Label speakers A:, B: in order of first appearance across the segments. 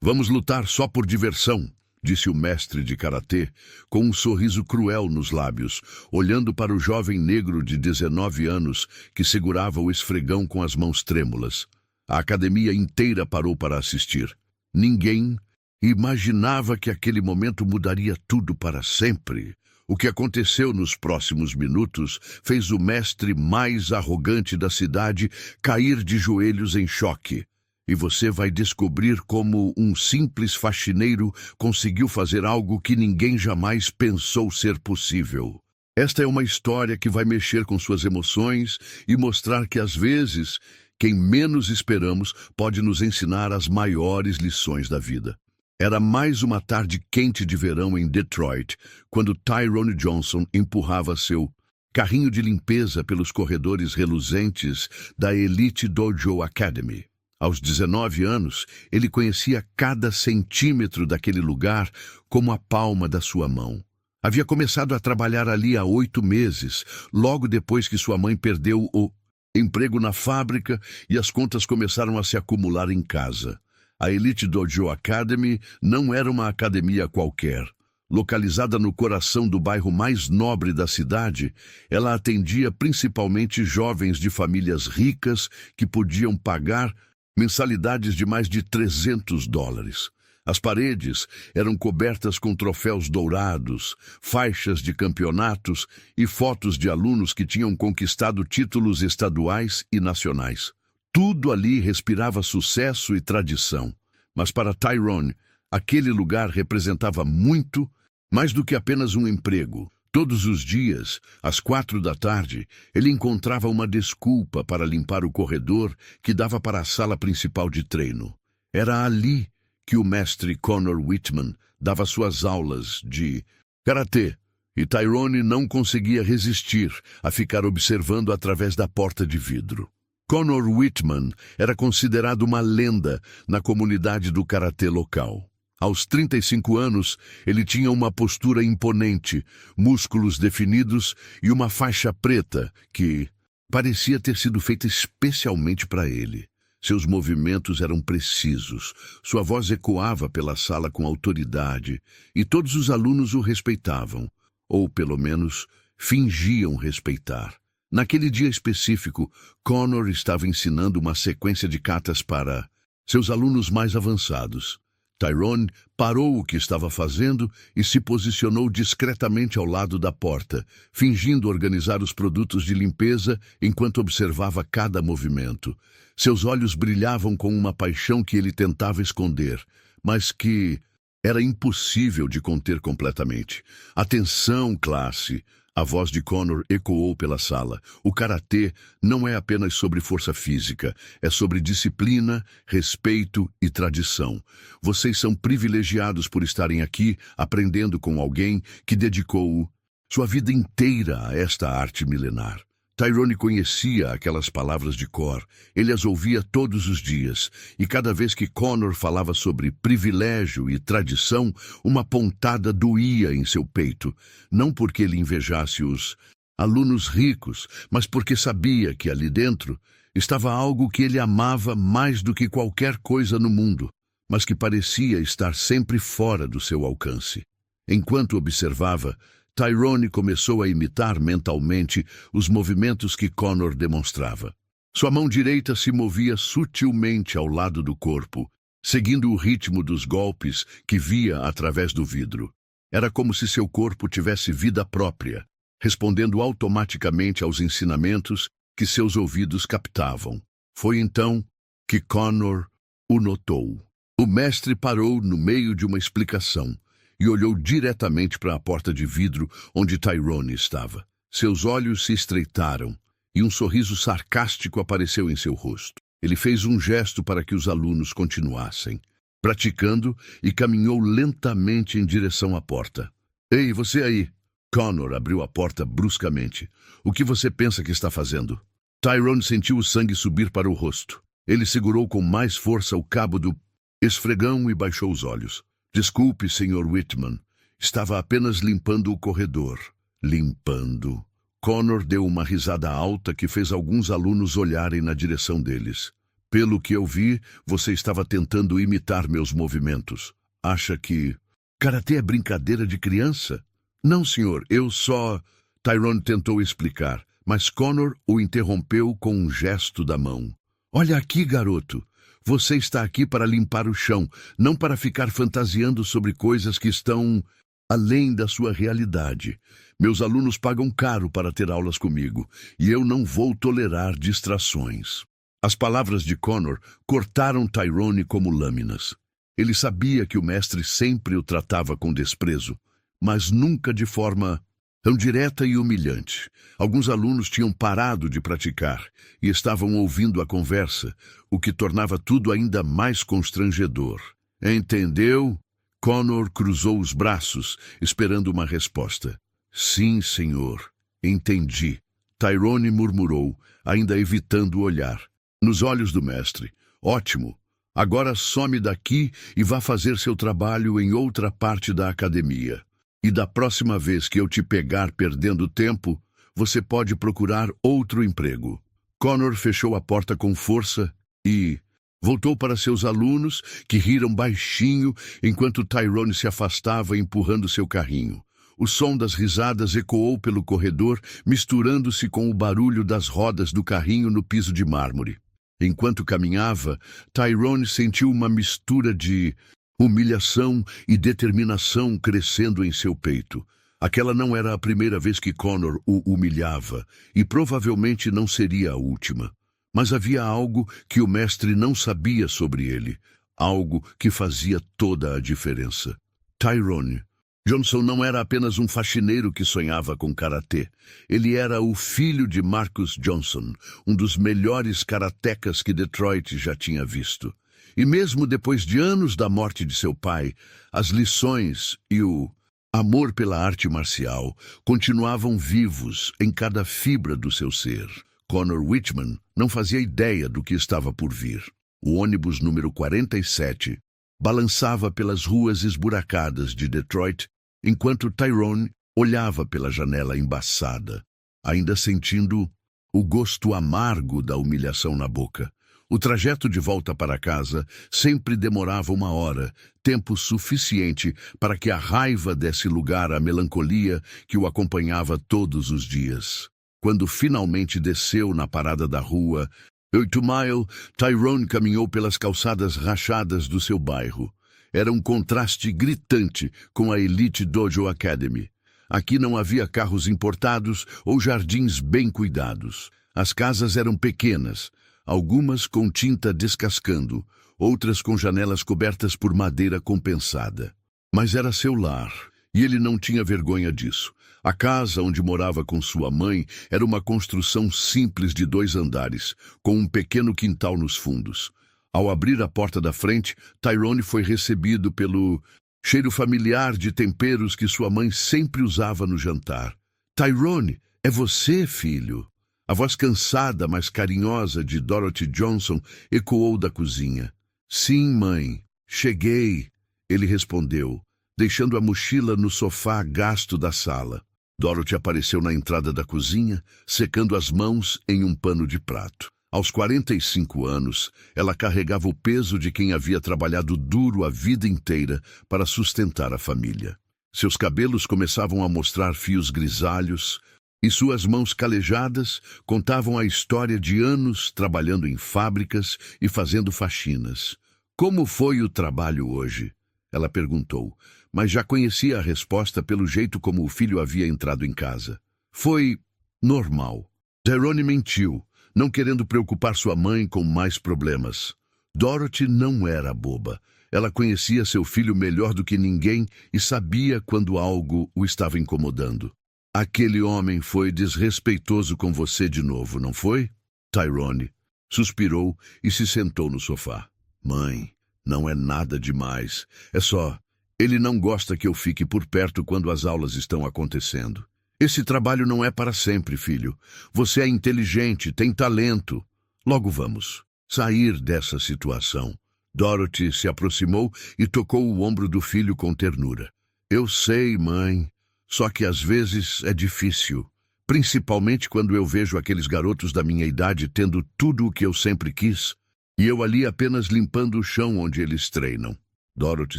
A: Vamos lutar só por diversão, disse o mestre de karatê, com um sorriso cruel nos lábios, olhando para o jovem negro de 19 anos que segurava o esfregão com as mãos trêmulas. A academia inteira parou para assistir. Ninguém imaginava que aquele momento mudaria tudo para sempre. O que aconteceu nos próximos minutos fez o mestre mais arrogante da cidade cair de joelhos em choque. E você vai descobrir como um simples faxineiro conseguiu fazer algo que ninguém jamais pensou ser possível. Esta é uma história que vai mexer com suas emoções e mostrar que, às vezes, quem menos esperamos pode nos ensinar as maiores lições da vida. Era mais uma tarde quente de verão em Detroit, quando Tyrone Johnson empurrava seu carrinho de limpeza pelos corredores reluzentes da Elite Dojo Academy. Aos 19 anos, ele conhecia cada centímetro daquele lugar como a palma da sua mão. Havia começado a trabalhar ali há 8 meses, logo depois que sua mãe perdeu o emprego na fábrica e as contas começaram a se acumular em casa. A Elite Dojo Academy não era uma academia qualquer. Localizada no coração do bairro mais nobre da cidade, ela atendia principalmente jovens de famílias ricas que podiam pagar mensalidades de mais de $300. As paredes eram cobertas com troféus dourados, faixas de campeonatos e fotos de alunos que tinham conquistado títulos estaduais e nacionais. Tudo ali respirava sucesso e tradição. Mas para Tyrone, aquele lugar representava muito mais do que apenas um emprego. Todos os dias, às 4 da tarde, ele encontrava uma desculpa para limpar o corredor que dava para a sala principal de treino. Era ali que o mestre Conor Whitman dava suas aulas de karatê, e Tyrone não conseguia resistir a ficar observando através da porta de vidro. Conor Whitman era considerado uma lenda na comunidade do karatê local. Aos 35 anos, ele tinha uma postura imponente, músculos definidos e uma faixa preta que parecia ter sido feita especialmente para ele. Seus movimentos eram precisos, sua voz ecoava pela sala com autoridade e todos os alunos o respeitavam, ou pelo menos fingiam respeitar. Naquele dia específico, Conor estava ensinando uma sequência de katas para seus alunos mais avançados. Tyrone parou o que estava fazendo e se posicionou discretamente ao lado da porta, fingindo organizar os produtos de limpeza enquanto observava cada movimento. Seus olhos brilhavam com uma paixão que ele tentava esconder, mas que era impossível de conter completamente. Atenção, classe! A voz de Conor ecoou pela sala. O karatê não é apenas sobre força física, é sobre disciplina, respeito e tradição. Vocês são privilegiados por estarem aqui aprendendo com alguém que dedicou sua vida inteira a esta arte milenar. Tyrone conhecia aquelas palavras de cor. Ele as ouvia todos os dias, e cada vez que Conor falava sobre privilégio e tradição, uma pontada doía em seu peito, não porque ele invejasse os alunos ricos, mas porque sabia que ali dentro estava algo que ele amava mais do que qualquer coisa no mundo, mas que parecia estar sempre fora do seu alcance. Enquanto observava, Tyrone começou a imitar mentalmente os movimentos que Conor demonstrava. Sua mão direita se movia sutilmente ao lado do corpo, seguindo o ritmo dos golpes que via através do vidro. Era como se seu corpo tivesse vida própria, respondendo automaticamente aos ensinamentos que seus ouvidos captavam. Foi então que Conor o notou. O mestre parou no meio de uma explicação e olhou diretamente para a porta de vidro onde Tyrone estava. Seus olhos se estreitaram e um sorriso sarcástico apareceu em seu rosto. Ele fez um gesto para que os alunos continuassem, praticando, e caminhou lentamente em direção à porta. Ei, você aí! Conor abriu a porta bruscamente. O que você pensa que está fazendo? Tyrone sentiu o sangue subir para o rosto. Ele segurou com mais força o cabo do esfregão e baixou os olhos. Desculpe, Sr. Whitman. Estava apenas limpando o corredor. Limpando. Conor deu uma risada alta que fez alguns alunos olharem na direção deles. Pelo que eu vi, você estava tentando imitar meus movimentos. Acha que karatê é brincadeira de criança? Não, senhor, eu só... Tyrone tentou explicar, mas Connor o interrompeu com um gesto da mão. Olha aqui, garoto. Você está aqui para limpar o chão, não para ficar fantasiando sobre coisas que estão além da sua realidade. Meus alunos pagam caro para ter aulas comigo, e eu não vou tolerar distrações. As palavras de Connor cortaram Tyrone como lâminas. Ele sabia que o mestre sempre o tratava com desprezo, mas nunca de forma tão direta e humilhante. Alguns alunos tinham parado de praticar e estavam ouvindo a conversa, o que tornava tudo ainda mais constrangedor. Entendeu? Connor cruzou os braços, esperando uma resposta. Sim, senhor. Entendi. Tyrone murmurou, ainda evitando o olhar. Nos olhos do mestre. Ótimo. Agora some daqui e vá fazer seu trabalho em outra parte da academia. E da próxima vez que eu te pegar perdendo tempo, você pode procurar outro emprego. Connor fechou a porta com força e voltou para seus alunos, que riram baixinho enquanto Tyrone se afastava empurrando seu carrinho. O som das risadas ecoou pelo corredor, misturando-se com o barulho das rodas do carrinho no piso de mármore. Enquanto caminhava, Tyrone sentiu uma mistura de humilhação e determinação crescendo em seu peito. Aquela não era a primeira vez que Connor o humilhava, e provavelmente não seria a última. Mas havia algo que o mestre não sabia sobre ele, algo que fazia toda a diferença. Tyrone Johnson não era apenas um faxineiro que sonhava com karatê. Ele era o filho de Marcus Johnson, um dos melhores karatecas que Detroit já tinha visto. E mesmo depois de anos da morte de seu pai, as lições e o amor pela arte marcial continuavam vivos em cada fibra do seu ser. Connor Whitman não fazia ideia do que estava por vir. O ônibus número 47 balançava pelas ruas esburacadas de Detroit, enquanto Tyrone olhava pela janela embaçada, ainda sentindo o gosto amargo da humilhação na boca. O trajeto de volta para casa sempre demorava 1 hora, tempo suficiente para que a raiva desse lugar à melancolia que o acompanhava todos os dias. Quando finalmente desceu na parada da rua 8 Mile, Tyrone caminhou pelas calçadas rachadas do seu bairro. Era um contraste gritante com a Elite Dojo Academy. Aqui não havia carros importados ou jardins bem cuidados. As casas eram pequenas, algumas com tinta descascando, outras com janelas cobertas por madeira compensada. Mas era seu lar, e ele não tinha vergonha disso. A casa onde morava com sua mãe era uma construção simples de 2 andares, com um pequeno quintal nos fundos. Ao abrir a porta da frente, Tyrone foi recebido pelo cheiro familiar de temperos que sua mãe sempre usava no jantar. Tyrone, é você, filho? A voz cansada, mas carinhosa de Dorothy Johnson ecoou da cozinha. Sim, mãe. Cheguei, ele respondeu, deixando a mochila no sofá gasto da sala. Dorothy apareceu na entrada da cozinha, secando as mãos em um pano de prato. Aos 45 anos, ela carregava o peso de quem havia trabalhado duro a vida inteira para sustentar a família. Seus cabelos começavam a mostrar fios grisalhos, e suas mãos calejadas contavam a história de anos trabalhando em fábricas e fazendo faxinas. Como foi o trabalho hoje? Ela perguntou, mas já conhecia a resposta pelo jeito como o filho havia entrado em casa. Foi normal. Tyrone mentiu, não querendo preocupar sua mãe com mais problemas. Dorothy não era boba. Ela conhecia seu filho melhor do que ninguém e sabia quando algo o estava incomodando. Aquele homem foi desrespeitoso com você de novo, não foi? Tyrone suspirou e se sentou no sofá. Mãe, não é nada demais. É só, ele não gosta que eu fique por perto quando as aulas estão acontecendo. Esse trabalho não é para sempre, filho. Você é inteligente, tem talento. Logo vamos sair dessa situação. Dorothy se aproximou e tocou o ombro do filho com ternura. Eu sei, mãe. Só que às vezes é difícil. Principalmente quando eu vejo aqueles garotos da minha idade tendo tudo o que eu sempre quis. E eu ali apenas limpando o chão onde eles treinam. Dorothy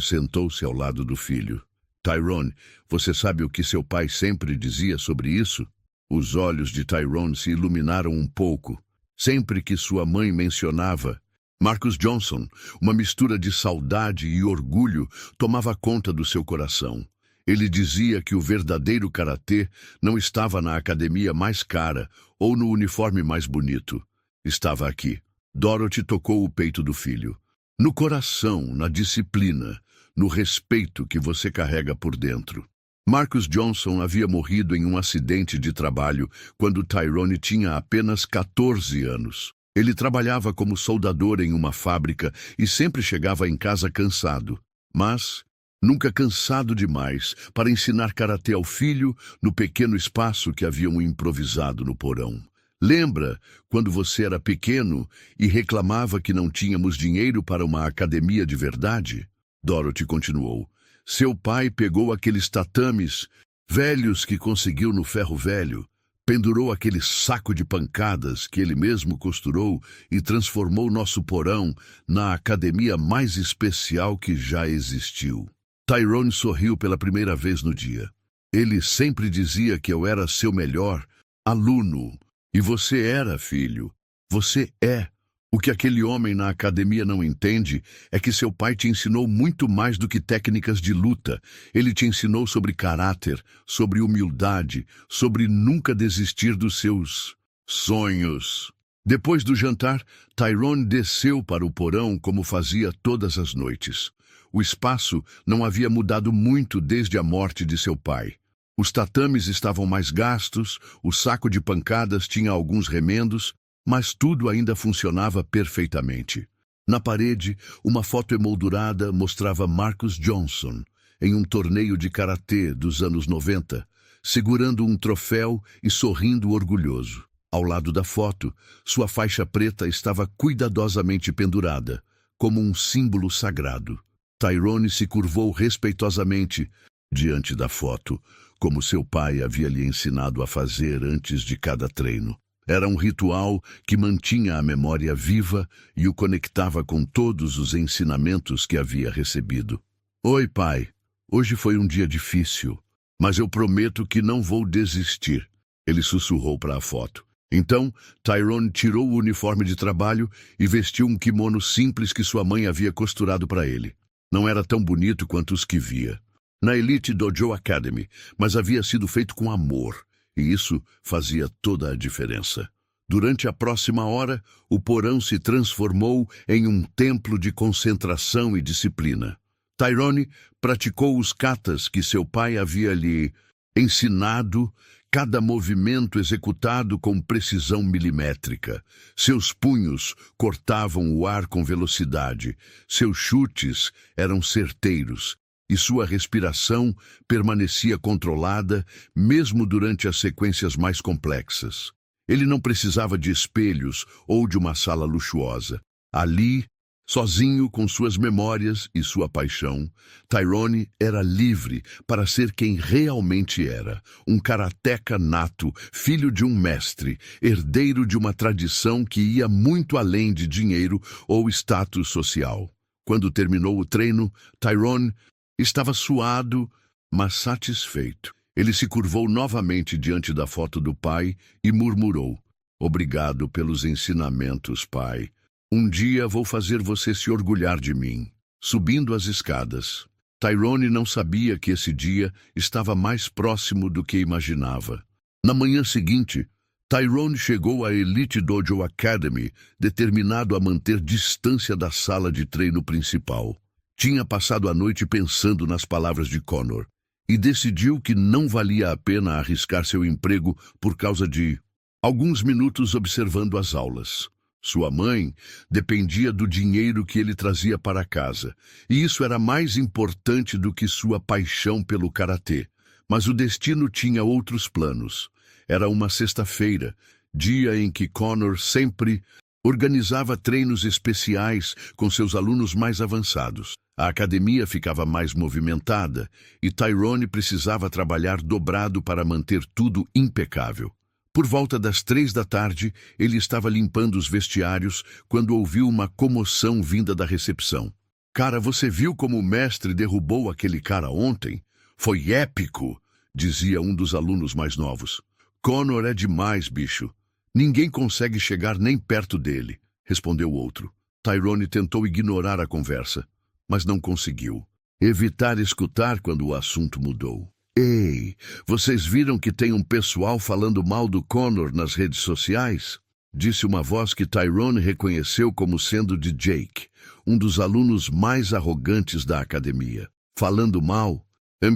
A: sentou-se ao lado do filho. Tyrone, você sabe o que seu pai sempre dizia sobre isso? Os olhos de Tyrone se iluminaram um pouco. Sempre que sua mãe mencionava Marcus Johnson, uma mistura de saudade e orgulho tomava conta do seu coração. Ele dizia que o verdadeiro karatê não estava na academia mais cara ou no uniforme mais bonito. Estava aqui. Dorothy tocou o peito do filho. No coração, na disciplina, no respeito que você carrega por dentro. Marcus Johnson havia morrido em um acidente de trabalho quando Tyrone tinha apenas 14 anos. Ele trabalhava como soldador em uma fábrica e sempre chegava em casa cansado. Mas nunca cansado demais para ensinar karatê ao filho no pequeno espaço que haviam improvisado no porão. Lembra quando você era pequeno e reclamava que não tínhamos dinheiro para uma academia de verdade? Dorothy continuou. Seu pai pegou aqueles tatames velhos que conseguiu no ferro velho, pendurou aquele saco de pancadas que ele mesmo costurou e transformou nosso porão na academia mais especial que já existiu. Tyrone sorriu pela primeira vez no dia. Ele sempre dizia que eu era seu melhor aluno. E você era, filho. Você é. O que aquele homem na academia não entende é que seu pai te ensinou muito mais do que técnicas de luta. Ele te ensinou sobre caráter, sobre humildade, sobre nunca desistir dos seus sonhos. Depois do jantar, Tyrone desceu para o porão como fazia todas as noites. O espaço não havia mudado muito desde a morte de seu pai. Os tatames estavam mais gastos, o saco de pancadas tinha alguns remendos, mas tudo ainda funcionava perfeitamente. Na parede, uma foto emoldurada mostrava Marcus Johnson, em um torneio de karatê dos anos 90, segurando um troféu e sorrindo orgulhoso. Ao lado da foto, sua faixa preta estava cuidadosamente pendurada, como um símbolo sagrado. Tyrone se curvou respeitosamente diante da foto, como seu pai havia lhe ensinado a fazer antes de cada treino. Era um ritual que mantinha a memória viva e o conectava com todos os ensinamentos que havia recebido. Oi, pai. Hoje foi um dia difícil, mas eu prometo que não vou desistir, ele sussurrou para a foto. Então, Tyrone tirou o uniforme de trabalho e vestiu um kimono simples que sua mãe havia costurado para ele. Não era tão bonito quanto os que via na Elite Dojo Academy, mas havia sido feito com amor. E isso fazia toda a diferença. Durante a próxima hora, o porão se transformou em um templo de concentração e disciplina. Tyrone praticou os katas que seu pai havia lhe ensinado, cada movimento executado com precisão milimétrica. Seus punhos cortavam o ar com velocidade, seus chutes eram certeiros, e sua respiração permanecia controlada mesmo durante as sequências mais complexas. Ele não precisava de espelhos ou de uma sala luxuosa. Ali, sozinho com suas memórias e sua paixão, Tyrone era livre para ser quem realmente era, um karateca nato, filho de um mestre, herdeiro de uma tradição que ia muito além de dinheiro ou status social. Quando terminou o treino, Tyrone estava suado, mas satisfeito. Ele se curvou novamente diante da foto do pai e murmurou: Obrigado pelos ensinamentos, pai. Um dia vou fazer você se orgulhar de mim. Subindo as escadas, Tyrone não sabia que esse dia estava mais próximo do que imaginava. Na manhã seguinte, Tyrone chegou à Elite Dojo Academy, determinado a manter distância da sala de treino principal. Tinha passado a noite pensando nas palavras de Connor e decidiu que não valia a pena arriscar seu emprego por causa de alguns minutos observando as aulas. Sua mãe dependia do dinheiro que ele trazia para casa, e isso era mais importante do que sua paixão pelo karatê. Mas o destino tinha outros planos. Era uma sexta-feira, dia em que Connor sempre organizava treinos especiais com seus alunos mais avançados. A academia ficava mais movimentada e Tyrone precisava trabalhar dobrado para manter tudo impecável. Por volta das 3 da tarde, ele estava limpando os vestiários quando ouviu uma comoção vinda da recepção. Cara, você viu como o mestre derrubou aquele cara ontem? Foi épico, dizia um dos alunos mais novos. Connor é demais, bicho. Ninguém consegue chegar nem perto dele, respondeu outro. Tyrone tentou ignorar a conversa, mas não conseguiu. Evitar escutar quando o assunto mudou. Ei, vocês viram que tem um pessoal falando mal do Connor nas redes sociais? Disse uma voz que Tyrone reconheceu como sendo de Jake, um dos alunos mais arrogantes da academia. Falando mal?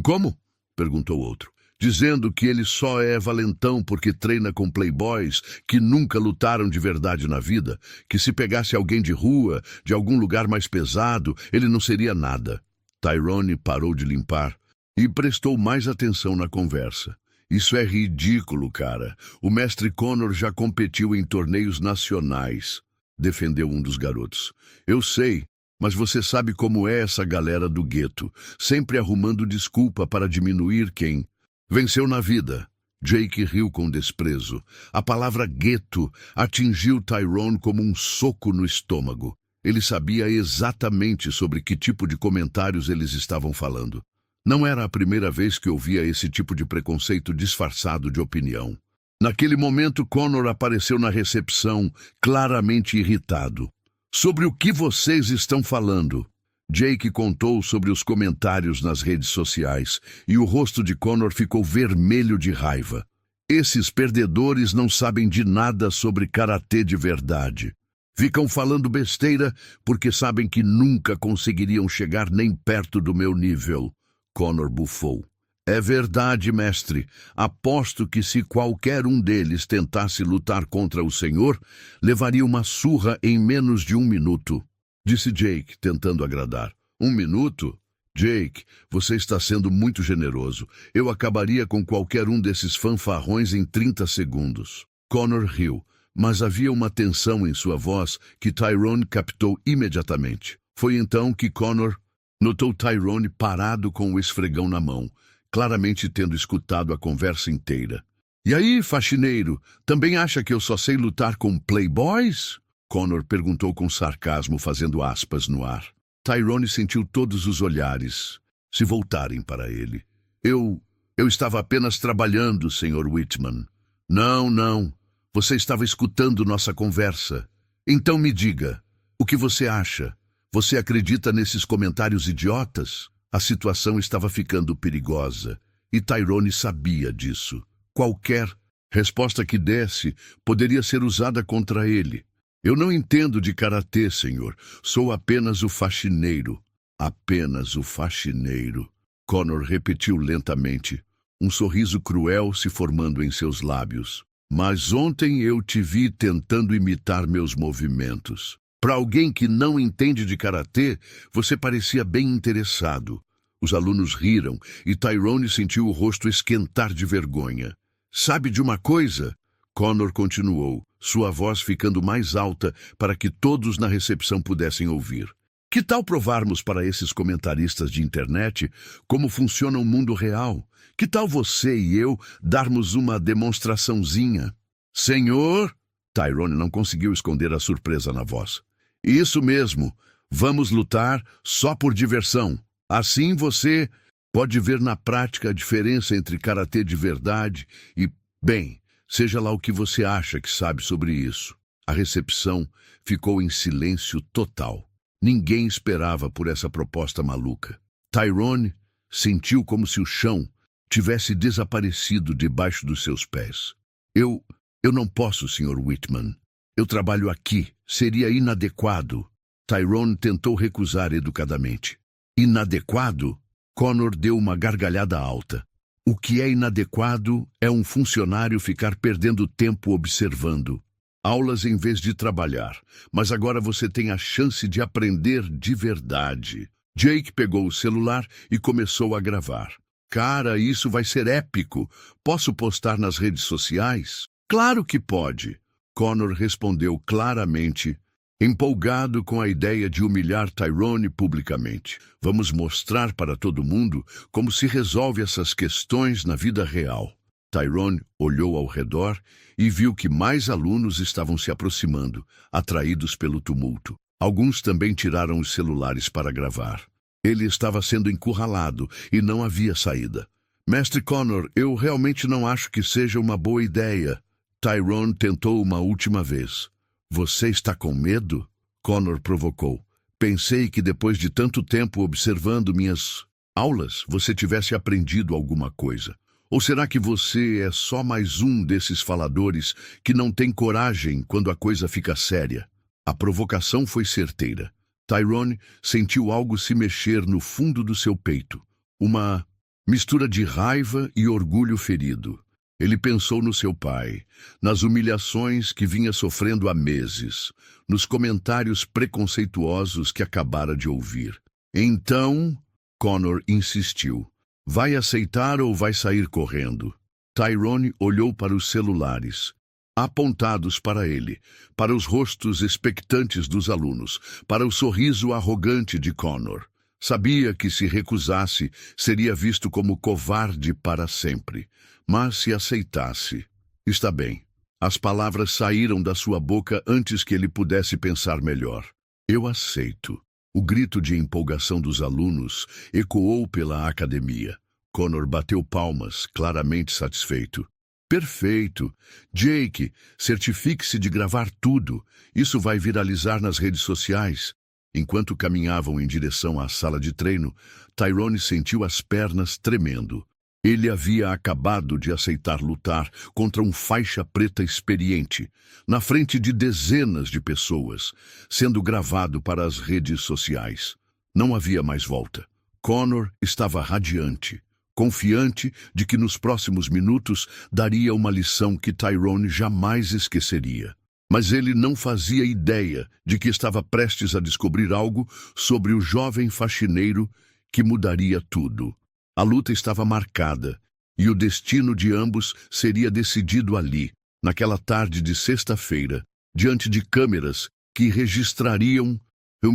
A: Como? Perguntou outro. Dizendo que ele só é valentão porque treina com playboys que nunca lutaram de verdade na vida, que se pegasse alguém de rua, de algum lugar mais pesado, ele não seria nada. Tyrone parou de limpar e prestou mais atenção na conversa. Isso é ridículo, cara. O mestre Connor já competiu em torneios nacionais, defendeu um dos garotos. Eu sei, mas você sabe como é essa galera do gueto, sempre arrumando desculpa para diminuir quem venceu na vida. Jake riu com desprezo. A palavra gueto atingiu Tyrone como um soco no estômago. Ele sabia exatamente sobre que tipo de comentários eles estavam falando. Não era a primeira vez que ouvia esse tipo de preconceito disfarçado de opinião. Naquele momento, Connor apareceu na recepção, claramente irritado. Sobre o que vocês estão falando? Jake contou sobre os comentários nas redes sociais e o rosto de Connor ficou vermelho de raiva. Esses perdedores não sabem de nada sobre karatê de verdade. Ficam falando besteira porque sabem que nunca conseguiriam chegar nem perto do meu nível. Connor bufou. É verdade, mestre. Aposto que se qualquer um deles tentasse lutar contra o senhor, levaria uma surra em menos de 1 minuto. Disse Jake, tentando agradar. 1 minuto? Jake, você está sendo muito generoso. Eu acabaria com qualquer um desses fanfarrões em 30 segundos. Connor riu, mas havia uma tensão em sua voz que Tyrone captou imediatamente. Foi então que Connor notou Tyrone parado com o esfregão na mão, claramente tendo escutado a conversa inteira. E aí, faxineiro, também acha que eu só sei lutar com playboys? Connor perguntou com sarcasmo, fazendo aspas no ar. Tyrone sentiu todos os olhares se voltarem para ele. Eu estava apenas trabalhando, Sr. Whitman. Não. Você estava escutando nossa conversa. Então me diga, o que você acha? Você acredita nesses comentários idiotas? A situação estava ficando perigosa, e Tyrone sabia disso. Qualquer resposta que desse poderia ser usada contra ele. Eu não entendo de karatê, senhor. Sou apenas o faxineiro. Apenas o faxineiro. Connor repetiu lentamente, um sorriso cruel se formando em seus lábios. Mas ontem eu te vi tentando imitar meus movimentos. Para alguém que não entende de karatê, você parecia bem interessado. Os alunos riram e Tyrone sentiu o rosto esquentar de vergonha. Sabe de uma coisa? Connor continuou, sua voz ficando mais alta para que todos na recepção pudessem ouvir. Que tal provarmos para esses comentaristas de internet como funciona o mundo real? Que tal você e eu darmos uma demonstraçãozinha? Senhor? Tyrone não conseguiu esconder a surpresa na voz. Isso mesmo, vamos lutar só por diversão. Assim você pode ver na prática a diferença entre karatê de verdade e, bem, seja lá o que você acha que sabe sobre isso. A recepção ficou em silêncio total. Ninguém esperava por essa proposta maluca. Tyrone sentiu como se o chão tivesse desaparecido debaixo dos seus pés. Eu não posso, Sr. Whitman. Eu trabalho aqui. Seria inadequado. Tyrone tentou recusar educadamente. Inadequado? Connor deu uma gargalhada alta. O que é inadequado é um funcionário ficar perdendo tempo observando. Aulas em vez de trabalhar. Mas agora você tem a chance de aprender de verdade. Jake pegou o celular e começou a gravar. Cara, isso vai ser épico. Posso postar nas redes sociais? Claro que pode. Connor respondeu claramente, empolgado com a ideia de humilhar Tyrone publicamente. Vamos mostrar para todo mundo como se resolve essas questões na vida real. Tyrone olhou ao redor e viu que mais alunos estavam se aproximando, atraídos pelo tumulto. Alguns também tiraram os celulares para gravar. Ele estava sendo encurralado e não havia saída. Mestre Connor, eu realmente não acho que seja uma boa ideia. Tyrone tentou uma última vez. Você está com medo? Connor provocou. Pensei que depois de tanto tempo observando minhas aulas, você tivesse aprendido alguma coisa. Ou será que você é só mais um desses faladores que não tem coragem quando a coisa fica séria? A provocação foi certeira. Tyrone sentiu algo se mexer no fundo do seu peito. Uma mistura de raiva e orgulho ferido. Ele pensou no seu pai, nas humilhações que vinha sofrendo há meses, nos comentários preconceituosos que acabara de ouvir. Então, Connor insistiu. Vai aceitar ou vai sair correndo? Tyrone olhou para os celulares, apontados para ele, para os rostos expectantes dos alunos, para o sorriso arrogante de Connor. Sabia que se recusasse, seria visto como covarde para sempre. Mas se aceitasse... Está bem. As palavras saíram da sua boca antes que ele pudesse pensar melhor. Eu aceito. O grito de empolgação dos alunos ecoou pela academia. Connor bateu palmas, claramente satisfeito. Perfeito. Jake, certifique-se de gravar tudo. Isso vai viralizar nas redes sociais. Enquanto caminhavam em direção à sala de treino, Tyrone sentiu as pernas tremendo. Ele havia acabado de aceitar lutar contra um faixa preta experiente, na frente de dezenas de pessoas, sendo gravado para as redes sociais. Não havia mais volta. Connor estava radiante, confiante de que nos próximos minutos daria uma lição que Tyrone jamais esqueceria. Mas ele não fazia ideia de que estava prestes a descobrir algo sobre o jovem faxineiro que mudaria tudo. A luta estava marcada, e o destino de ambos seria decidido ali, naquela tarde de sexta-feira, diante de câmeras que registrariam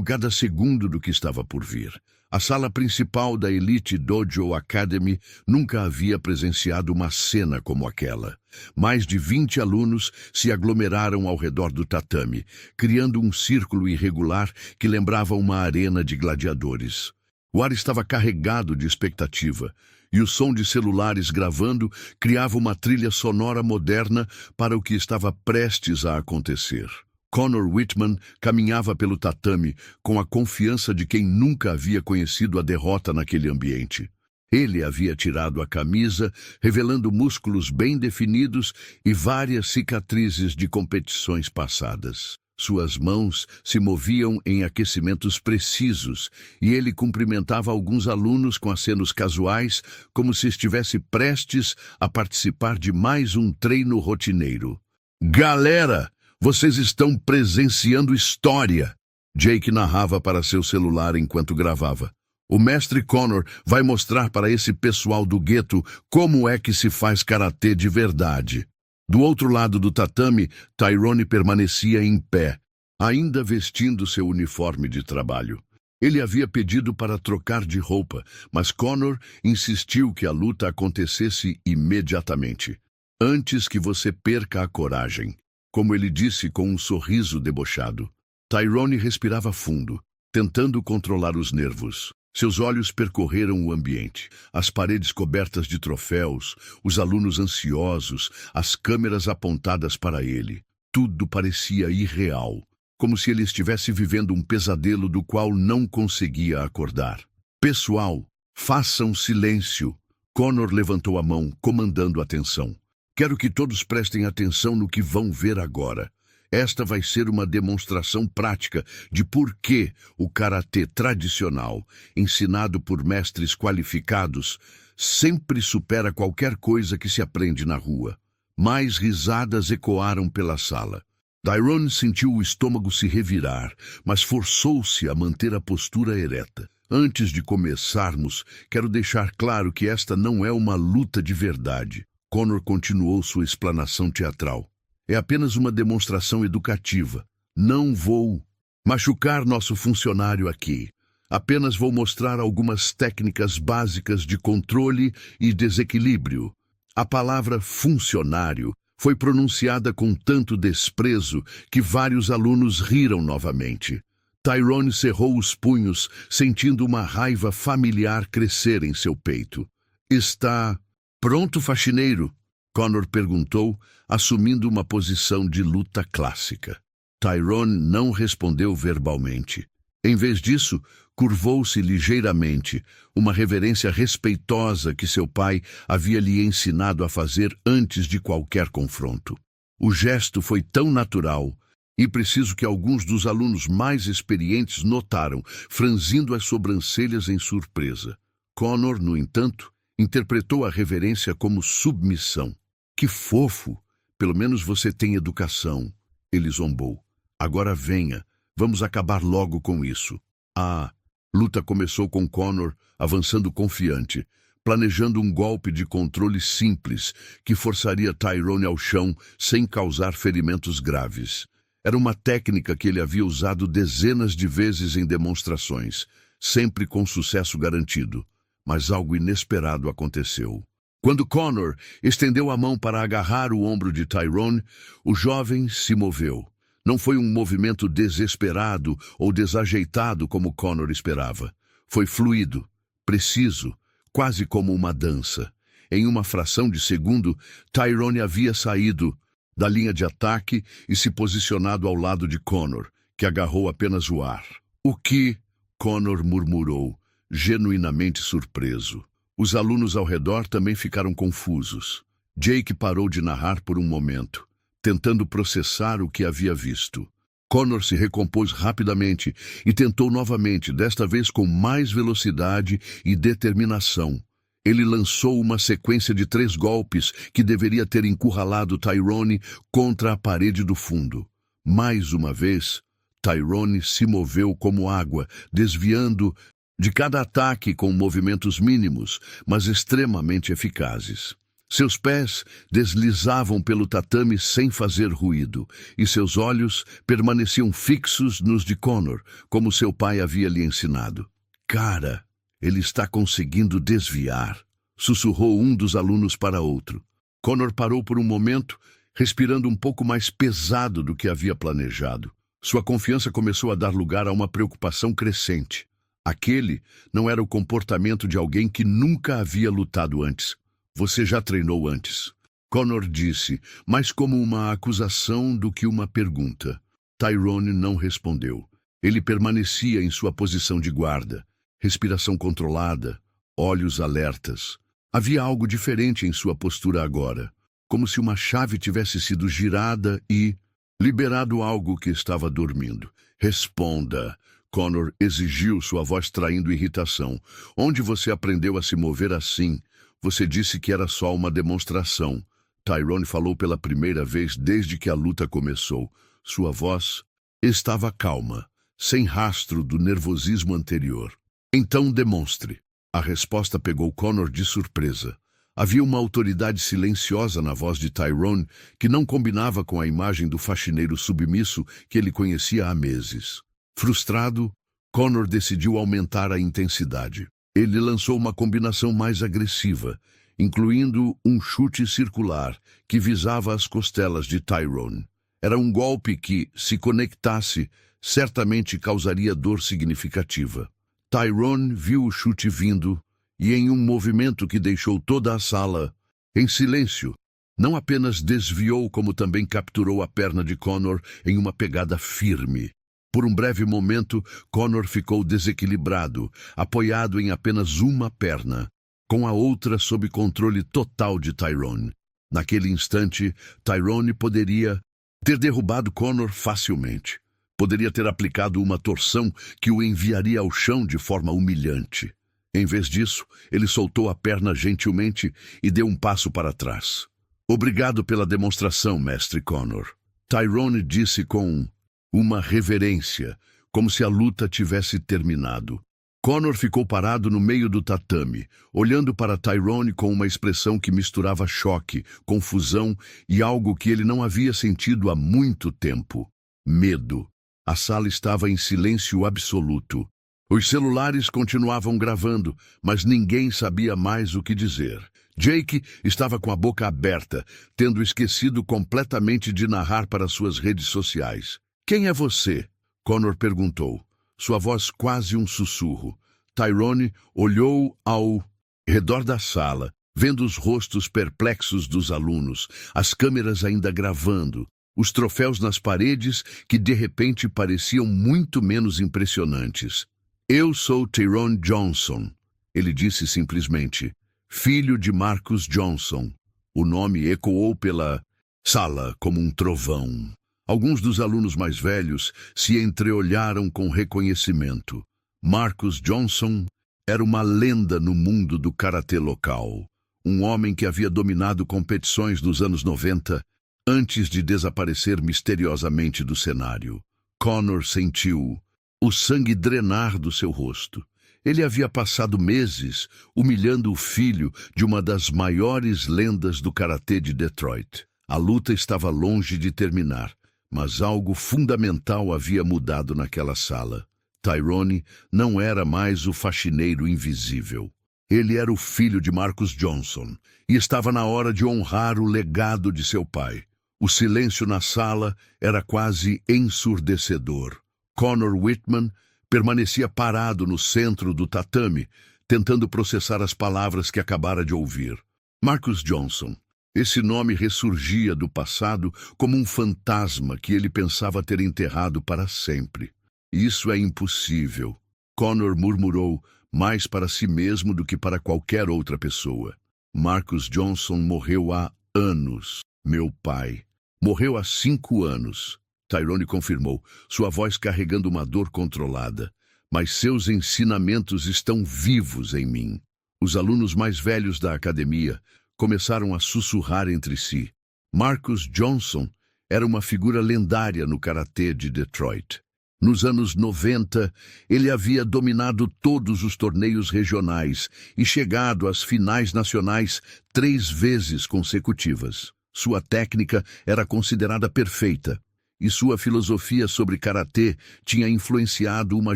A: cada segundo do que estava por vir. A sala principal da Elite Dojo Academy nunca havia presenciado uma cena como aquela. Mais de 20 alunos se aglomeraram ao redor do tatame, criando um círculo irregular que lembrava uma arena de gladiadores. O ar estava carregado de expectativa, e o som de celulares gravando criava uma trilha sonora moderna para o que estava prestes a acontecer. Connor Whitman caminhava pelo tatame com a confiança de quem nunca havia conhecido a derrota naquele ambiente. Ele havia tirado a camisa, revelando músculos bem definidos e várias cicatrizes de competições passadas. Suas mãos se moviam em aquecimentos precisos e ele cumprimentava alguns alunos com acenos casuais, como se estivesse prestes a participar de mais um treino rotineiro. Galera, vocês estão presenciando história! Jake narrava para seu celular enquanto gravava. O mestre Connor vai mostrar para esse pessoal do gueto como é que se faz karatê de verdade. Do outro lado do tatame, Tyrone permanecia em pé, ainda vestindo seu uniforme de trabalho. Ele havia pedido para trocar de roupa, mas Connor insistiu que a luta acontecesse imediatamente, antes que você perca a coragem, como ele disse com um sorriso debochado. Tyrone respirava fundo, tentando controlar os nervos. Seus olhos percorreram o ambiente, as paredes cobertas de troféus, os alunos ansiosos, as câmeras apontadas para ele. Tudo parecia irreal, como se ele estivesse vivendo um pesadelo do qual não conseguia acordar. Pessoal, façam silêncio. Connor levantou a mão, comandando a atenção. Quero que todos prestem atenção no que vão ver agora. Esta vai ser uma demonstração prática de por que o karatê tradicional, ensinado por mestres qualificados, sempre supera qualquer coisa que se aprende na rua. Mais risadas ecoaram pela sala. Tyrone sentiu o estômago se revirar, mas forçou-se a manter a postura ereta. Antes de começarmos, quero deixar claro que esta não é uma luta de verdade. Connor continuou sua explanação teatral. É apenas uma demonstração educativa. Não vou machucar nosso funcionário aqui. Apenas vou mostrar algumas técnicas básicas de controle e desequilíbrio. A palavra funcionário foi pronunciada com tanto desprezo que vários alunos riram novamente. Tyrone cerrou os punhos, sentindo uma raiva familiar crescer em seu peito. Está pronto, faxineiro? Connor perguntou, assumindo uma posição de luta clássica. Tyrone não respondeu verbalmente. Em vez disso, curvou-se ligeiramente, uma reverência respeitosa que seu pai havia lhe ensinado a fazer antes de qualquer confronto. O gesto foi tão natural e preciso que alguns dos alunos mais experientes notaram, franzindo as sobrancelhas em surpresa. Connor, no entanto, interpretou a reverência como submissão. Que fofo! Pelo menos você tem educação, ele zombou. Agora venha, vamos acabar logo com isso. A luta começou com Connor avançando confiante, planejando um golpe de controle simples que forçaria Tyrone ao chão sem causar ferimentos graves. Era uma técnica que ele havia usado dezenas de vezes em demonstrações, sempre com sucesso garantido. Mas algo inesperado aconteceu. Quando Connor estendeu a mão para agarrar o ombro de Tyrone, o jovem se moveu. Não foi um movimento desesperado ou desajeitado como Connor esperava. Foi fluido, preciso, quase como uma dança. Em uma fração de segundo, Tyrone havia saído da linha de ataque e se posicionado ao lado de Connor, que agarrou apenas o ar. O que? Connor murmurou, genuinamente surpreso. Os alunos ao redor também ficaram confusos. Jake parou de narrar por um momento, tentando processar o que havia visto. Connor se recompôs rapidamente e tentou novamente, desta vez com mais velocidade e determinação. Ele lançou uma sequência de 3 golpes que deveria ter encurralado Tyrone contra a parede do fundo. Mais uma vez, Tyrone se moveu como água, desviando de cada ataque com movimentos mínimos, mas extremamente eficazes. Seus pés deslizavam pelo tatame sem fazer ruído, e seus olhos permaneciam fixos nos de Connor, como seu pai havia lhe ensinado. Cara, ele está conseguindo desviar, sussurrou um dos alunos para outro. Connor parou por um momento, respirando um pouco mais pesado do que havia planejado. Sua confiança começou a dar lugar a uma preocupação crescente. Aquele não era o comportamento de alguém que nunca havia lutado antes. Você já treinou antes, Connor disse, mais como uma acusação do que uma pergunta. Tyrone não respondeu. Ele permanecia em sua posição de guarda, respiração controlada, olhos alertas. Havia algo diferente em sua postura agora, como se uma chave tivesse sido girada e liberado algo que estava dormindo. Responda, Connor exigiu, sua voz traindo irritação. Onde você aprendeu a se mover assim? Você disse que era só uma demonstração. Tyrone falou pela primeira vez desde que a luta começou. Sua voz estava calma, sem rastro do nervosismo anterior. Então demonstre. A resposta pegou Connor de surpresa. Havia uma autoridade silenciosa na voz de Tyrone que não combinava com a imagem do faxineiro submisso que ele conhecia há meses. Frustrado, Connor decidiu aumentar a intensidade. Ele lançou uma combinação mais agressiva, incluindo um chute circular que visava as costelas de Tyrone. Era um golpe que, se conectasse, certamente causaria dor significativa. Tyrone viu o chute vindo e, em um movimento que deixou toda a sala em silêncio, não apenas desviou, como também capturou a perna de Connor em uma pegada firme. Por um breve momento, Connor ficou desequilibrado, apoiado em apenas uma perna, com a outra sob controle total de Tyrone. Naquele instante, Tyrone poderia ter derrubado Connor facilmente. Poderia ter aplicado uma torção que o enviaria ao chão de forma humilhante. Em vez disso, ele soltou a perna gentilmente e deu um passo para trás. Obrigado pela demonstração, mestre Connor. Tyrone disse com uma reverência, como se a luta tivesse terminado. Connor ficou parado no meio do tatame, olhando para Tyrone com uma expressão que misturava choque, confusão e algo que ele não havia sentido há muito tempo: medo. A sala estava em silêncio absoluto. Os celulares continuavam gravando, mas ninguém sabia mais o que dizer. Jake estava com a boca aberta, tendo esquecido completamente de narrar para suas redes sociais. "Quem é você?" Connor perguntou, sua voz quase um sussurro. Tyrone olhou ao redor da sala, vendo os rostos perplexos dos alunos, as câmeras ainda gravando, os troféus nas paredes que de repente pareciam muito menos impressionantes. "Eu sou Tyrone Johnson", ele disse simplesmente. "Filho de Marcus Johnson." O nome ecoou pela sala como um trovão. Alguns dos alunos mais velhos se entreolharam com reconhecimento. Marcus Johnson era uma lenda no mundo do karatê local. Um homem que havia dominado competições nos anos 90 antes de desaparecer misteriosamente do cenário. Connor sentiu o sangue drenar do seu rosto. Ele havia passado meses humilhando o filho de uma das maiores lendas do karatê de Detroit. A luta estava longe de terminar, mas algo fundamental havia mudado naquela sala. Tyrone não era mais o faxineiro invisível. Ele era o filho de Marcus Johnson e estava na hora de honrar o legado de seu pai. O silêncio na sala era quase ensurdecedor. Conor Whitman permanecia parado no centro do tatame, tentando processar as palavras que acabara de ouvir. Marcus Johnson. Esse nome ressurgia do passado como um fantasma que ele pensava ter enterrado para sempre. "Isso é impossível", Connor murmurou, mais para si mesmo do que para qualquer outra pessoa. "Marcus Johnson morreu há anos. Meu pai. Morreu há 5 anos. Tyrone confirmou, sua voz carregando uma dor controlada. "Mas seus ensinamentos estão vivos em mim." Os alunos mais velhos da academia começaram a sussurrar entre si. Marcus Johnson era uma figura lendária no karatê de Detroit. Nos anos 90, ele havia dominado todos os torneios regionais e chegado às finais nacionais 3 vezes consecutivas. Sua técnica era considerada perfeita, e sua filosofia sobre karatê tinha influenciado uma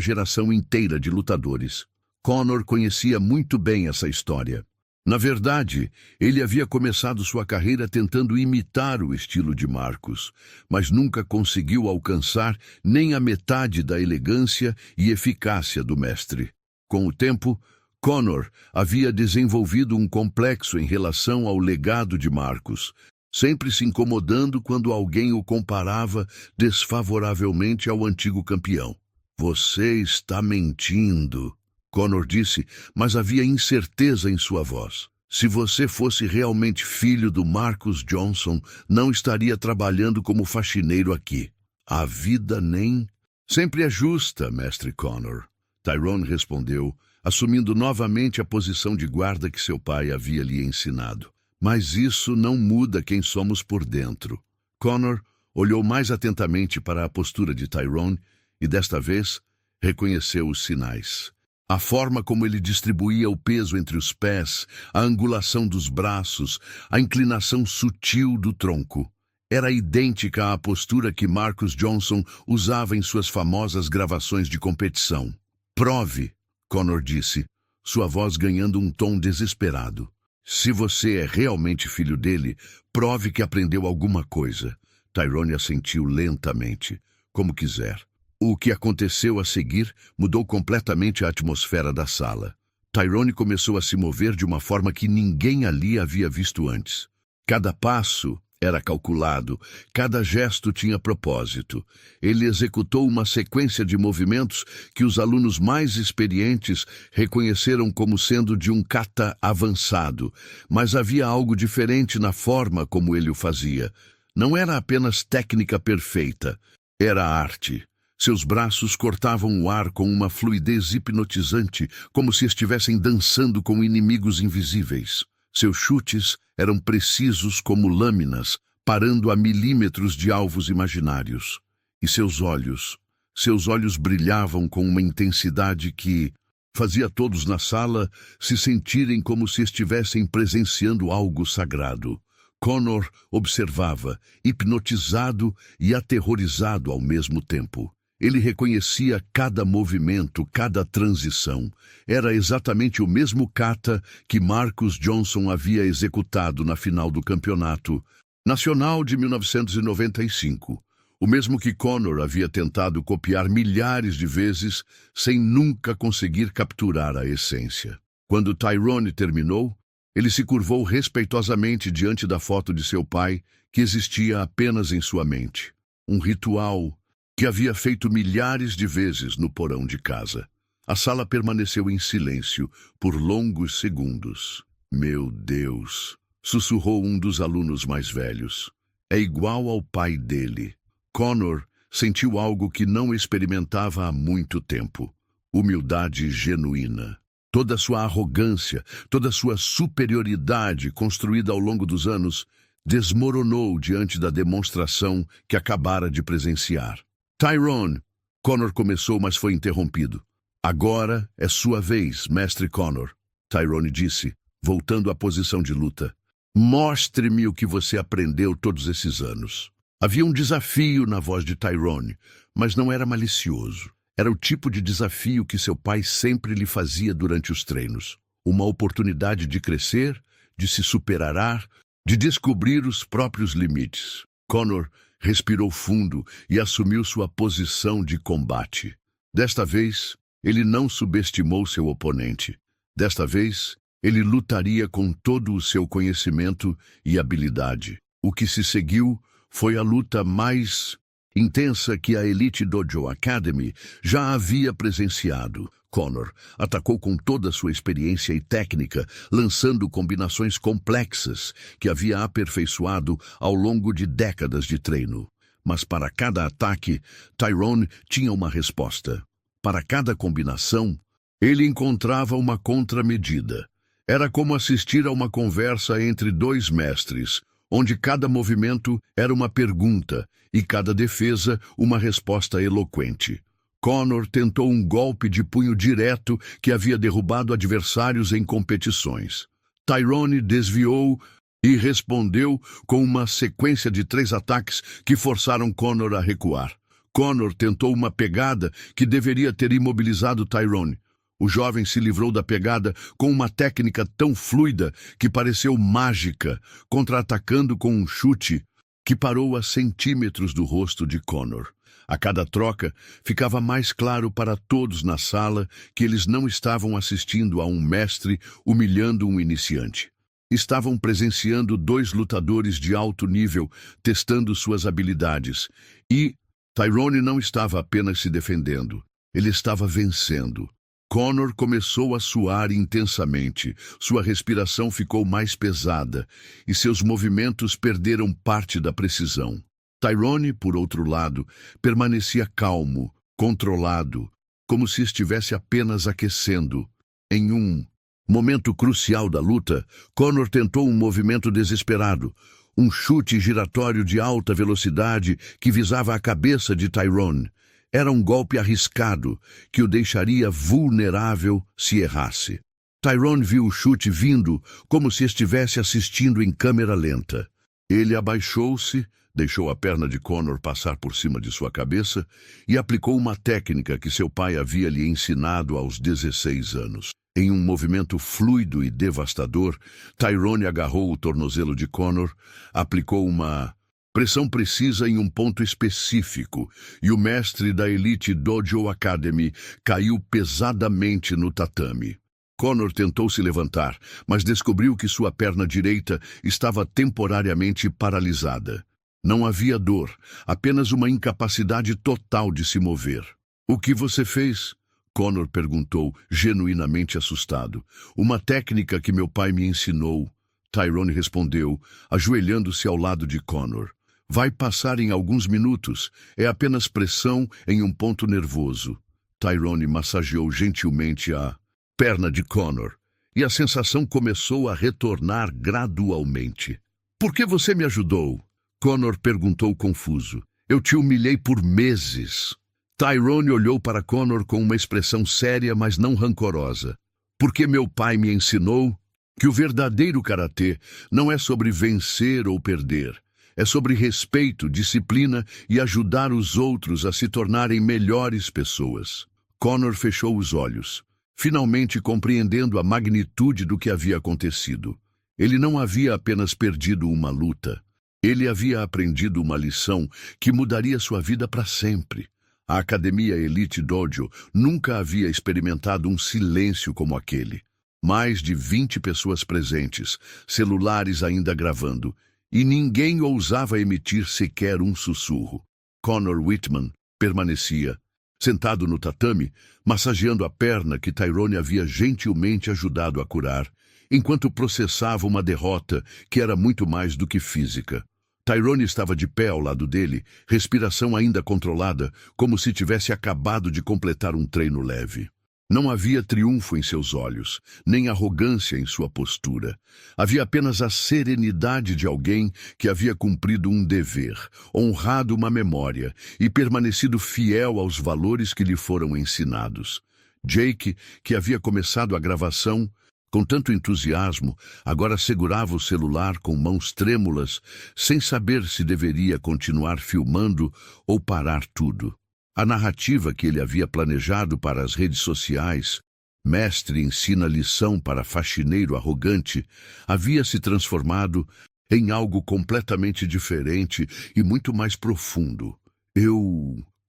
A: geração inteira de lutadores. Connor conhecia muito bem essa história. Na verdade, ele havia começado sua carreira tentando imitar o estilo de Marcus, mas nunca conseguiu alcançar nem a metade da elegância e eficácia do mestre. Com o tempo, Connor havia desenvolvido um complexo em relação ao legado de Marcus, sempre se incomodando quando alguém o comparava desfavoravelmente ao antigo campeão. "Você está mentindo", Connor disse, mas havia incerteza em sua voz. "Se você fosse realmente filho do Marcus Johnson, não estaria trabalhando como faxineiro aqui. A vida nem..." "Sempre é justa, mestre Connor", Tyrone respondeu, assumindo novamente a posição de guarda que seu pai havia lhe ensinado. "Mas isso não muda quem somos por dentro." Connor olhou mais atentamente para a postura de Tyrone e, desta vez, reconheceu os sinais. A forma como ele distribuía o peso entre os pés, a angulação dos braços, a inclinação sutil do tronco. Era idêntica à postura que Marcus Johnson usava em suas famosas gravações de competição. "Prove", Connor disse, sua voz ganhando um tom desesperado. "Se você é realmente filho dele, prove que aprendeu alguma coisa." Tyrone assentiu lentamente. "Como quiser." O que aconteceu a seguir mudou completamente a atmosfera da sala. Tyrone começou a se mover de uma forma que ninguém ali havia visto antes. Cada passo era calculado, cada gesto tinha propósito. Ele executou uma sequência de movimentos que os alunos mais experientes reconheceram como sendo de um kata avançado, mas havia algo diferente na forma como ele o fazia. Não era apenas técnica perfeita, era arte. Seus braços cortavam o ar com uma fluidez hipnotizante, como se estivessem dançando com inimigos invisíveis. Seus chutes eram precisos como lâminas, parando a milímetros de alvos imaginários. E seus olhos brilhavam com uma intensidade que fazia todos na sala se sentirem como se estivessem presenciando algo sagrado. Connor observava, hipnotizado e aterrorizado ao mesmo tempo. Ele reconhecia cada movimento, cada transição. Era exatamente o mesmo kata que Marcus Johnson havia executado na final do Campeonato Nacional de 1995. O mesmo que Conor havia tentado copiar milhares de vezes sem nunca conseguir capturar a essência. Quando Tyrone terminou, ele se curvou respeitosamente diante da foto de seu pai, que existia apenas em sua mente. Um ritual que havia feito milhares de vezes no porão de casa. A sala permaneceu em silêncio por longos segundos. Meu Deus, sussurrou um dos alunos mais velhos. É igual ao pai dele. Conor sentiu algo que não experimentava há muito tempo. Humildade genuína. Toda sua arrogância, toda sua superioridade construída ao longo dos anos desmoronou diante da demonstração que acabara de presenciar. Tyrone, Conor começou, mas foi interrompido. Agora é sua vez, mestre Conor, Tyrone disse, voltando à posição de luta. Mostre-me o que você aprendeu todos esses anos. Havia um desafio na voz de Tyrone, mas não era malicioso. Era o tipo de desafio que seu pai sempre lhe fazia durante os treinos. Uma oportunidade de crescer, de se superar, de descobrir os próprios limites. Conor respirou fundo e assumiu sua posição de combate. Desta vez, ele não subestimou seu oponente. Desta vez, ele lutaria com todo o seu conhecimento e habilidade. O que se seguiu foi a luta mais intensa que a Elite Dojo Academy já havia presenciado. Conor atacou com toda a sua experiência e técnica, lançando combinações complexas que havia aperfeiçoado ao longo de décadas de treino. Mas para cada ataque, Tyrone tinha uma resposta. Para cada combinação, ele encontrava uma contramedida. Era como assistir a uma conversa entre dois mestres, onde cada movimento era uma pergunta e cada defesa uma resposta eloquente. Conor tentou um golpe de punho direto que havia derrubado adversários em competições. Tyrone desviou e respondeu com uma sequência de 3 ataques que forçaram Conor a recuar. Conor tentou uma pegada que deveria ter imobilizado Tyrone. O jovem se livrou da pegada com uma técnica tão fluida que pareceu mágica, contra-atacando com um chute que parou a centímetros do rosto de Conor. A cada troca, ficava mais claro para todos na sala que eles não estavam assistindo a um mestre humilhando um iniciante. Estavam presenciando 2 lutadores de alto nível testando suas habilidades. E Tyrone não estava apenas se defendendo, ele estava vencendo. Conor começou a suar intensamente, sua respiração ficou mais pesada e seus movimentos perderam parte da precisão. Tyrone, por outro lado, permanecia calmo, controlado, como se estivesse apenas aquecendo. Em um momento crucial da luta, Conor tentou um movimento desesperado, um chute giratório de alta velocidade que visava a cabeça de Tyrone. Era um golpe arriscado que o deixaria vulnerável se errasse. Tyrone viu o chute vindo como se estivesse assistindo em câmera lenta. Ele abaixou-se, deixou a perna de Conor passar por cima de sua cabeça e aplicou uma técnica que seu pai havia lhe ensinado aos 16 anos. Em um movimento fluido e devastador, Tyrone agarrou o tornozelo de Conor, aplicou uma pressão precisa em um ponto específico, e o mestre da Elite Dojo Academy caiu pesadamente no tatame. Conor tentou se levantar, mas descobriu que sua perna direita estava temporariamente paralisada. Não havia dor, apenas uma incapacidade total de se mover. "O que você fez?" Conor perguntou, genuinamente assustado. "Uma técnica que meu pai me ensinou." Tyrone respondeu, ajoelhando-se ao lado de Conor. "Vai passar em alguns minutos. É apenas pressão em um ponto nervoso." Tyrone massageou gentilmente a perna de Conor, e a sensação começou a retornar gradualmente. "Por que você me ajudou?" Conor perguntou confuso. "Eu te humilhei por meses." Tyrone olhou para Conor com uma expressão séria, mas não rancorosa. "Porque meu pai me ensinou que o verdadeiro karatê não é sobre vencer ou perder. É sobre respeito, disciplina e ajudar os outros a se tornarem melhores pessoas. Connor fechou os olhos, finalmente compreendendo a magnitude do que havia acontecido. Ele não havia apenas perdido uma luta. Ele havia aprendido uma lição que mudaria sua vida para sempre. A Academia Elite Dojo nunca havia experimentado um silêncio como aquele. Mais de 20 pessoas presentes, celulares ainda gravando, e ninguém ousava emitir sequer um sussurro. Conor Whitman permanecia, sentado no tatame, massageando a perna que Tyrone havia gentilmente ajudado a curar, enquanto processava uma derrota que era muito mais do que física. Tyrone estava de pé ao lado dele, respiração ainda controlada, como se tivesse acabado de completar um treino leve. Não havia triunfo em seus olhos, nem arrogância em sua postura. Havia apenas a serenidade de alguém que havia cumprido um dever, honrado uma memória e permanecido fiel aos valores que lhe foram ensinados. Jake, que havia começado a gravação com tanto entusiasmo, agora segurava o celular com mãos trêmulas, sem saber se deveria continuar filmando ou parar tudo. A narrativa que ele havia planejado para as redes sociais, mestre ensina lição para faxineiro arrogante, havia se transformado em algo completamente diferente e muito mais profundo.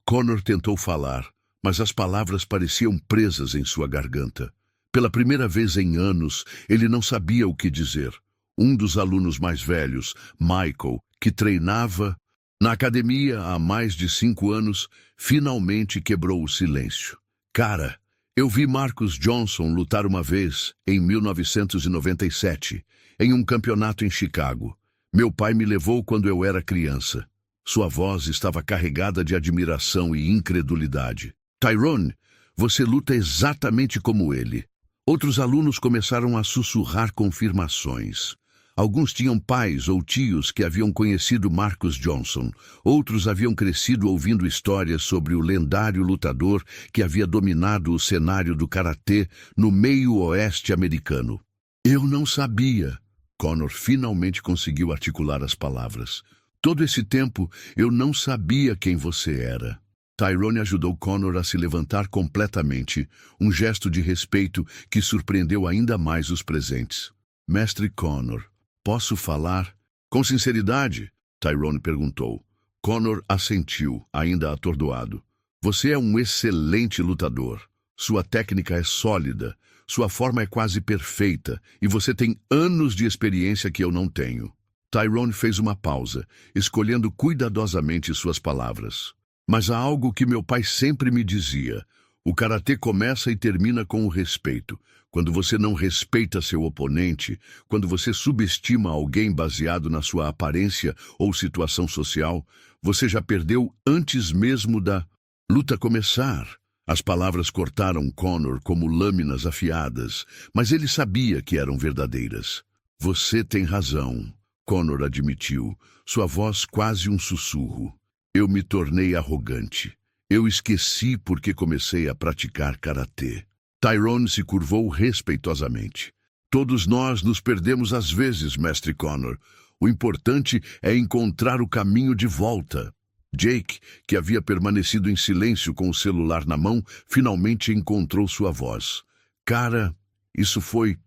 A: Connor tentou falar, mas as palavras pareciam presas em sua garganta. Pela primeira vez em anos, ele não sabia o que dizer. Um dos alunos mais velhos, Michael, que treinava na academia há mais de 5 anos, finalmente quebrou o silêncio. Cara, eu vi Marcus Johnson lutar uma vez, em 1997, em um campeonato em Chicago. Meu pai me levou quando eu era criança. Sua voz estava carregada de admiração e incredulidade. Tyrone, você luta exatamente como ele. Outros alunos começaram a sussurrar confirmações. Alguns tinham pais ou tios que haviam conhecido Marcus Johnson. Outros haviam crescido ouvindo histórias sobre o lendário lutador que havia dominado o cenário do karatê no meio-oeste americano. Eu não sabia. Connor finalmente conseguiu articular as palavras. Todo esse tempo, eu não sabia quem você era. Tyrone ajudou Connor a se levantar completamente, um gesto de respeito que surpreendeu ainda mais os presentes. Mestre Connor, posso falar? Com sinceridade? Tyrone perguntou. Connor assentiu, ainda atordoado. Você é um excelente lutador. Sua técnica é sólida, sua forma é quase perfeita, e você tem anos de experiência que eu não tenho. Tyrone fez uma pausa, escolhendo cuidadosamente suas palavras. Mas há algo que meu pai sempre me dizia. O karatê começa e termina com o respeito. Quando você não respeita seu oponente, quando você subestima alguém baseado na sua aparência ou situação social, você já perdeu antes mesmo da luta começar. As palavras cortaram Connor como lâminas afiadas, mas ele sabia que eram verdadeiras. Você tem razão, Connor admitiu, sua voz quase um sussurro. Eu me tornei arrogante. Eu esqueci porque comecei a praticar karatê. Tyrone se curvou respeitosamente. Todos nós nos perdemos às vezes, mestre Connor. O importante é encontrar o caminho de volta. Jake, que havia permanecido em silêncio com o celular na mão, finalmente encontrou sua voz. Cara, isso foi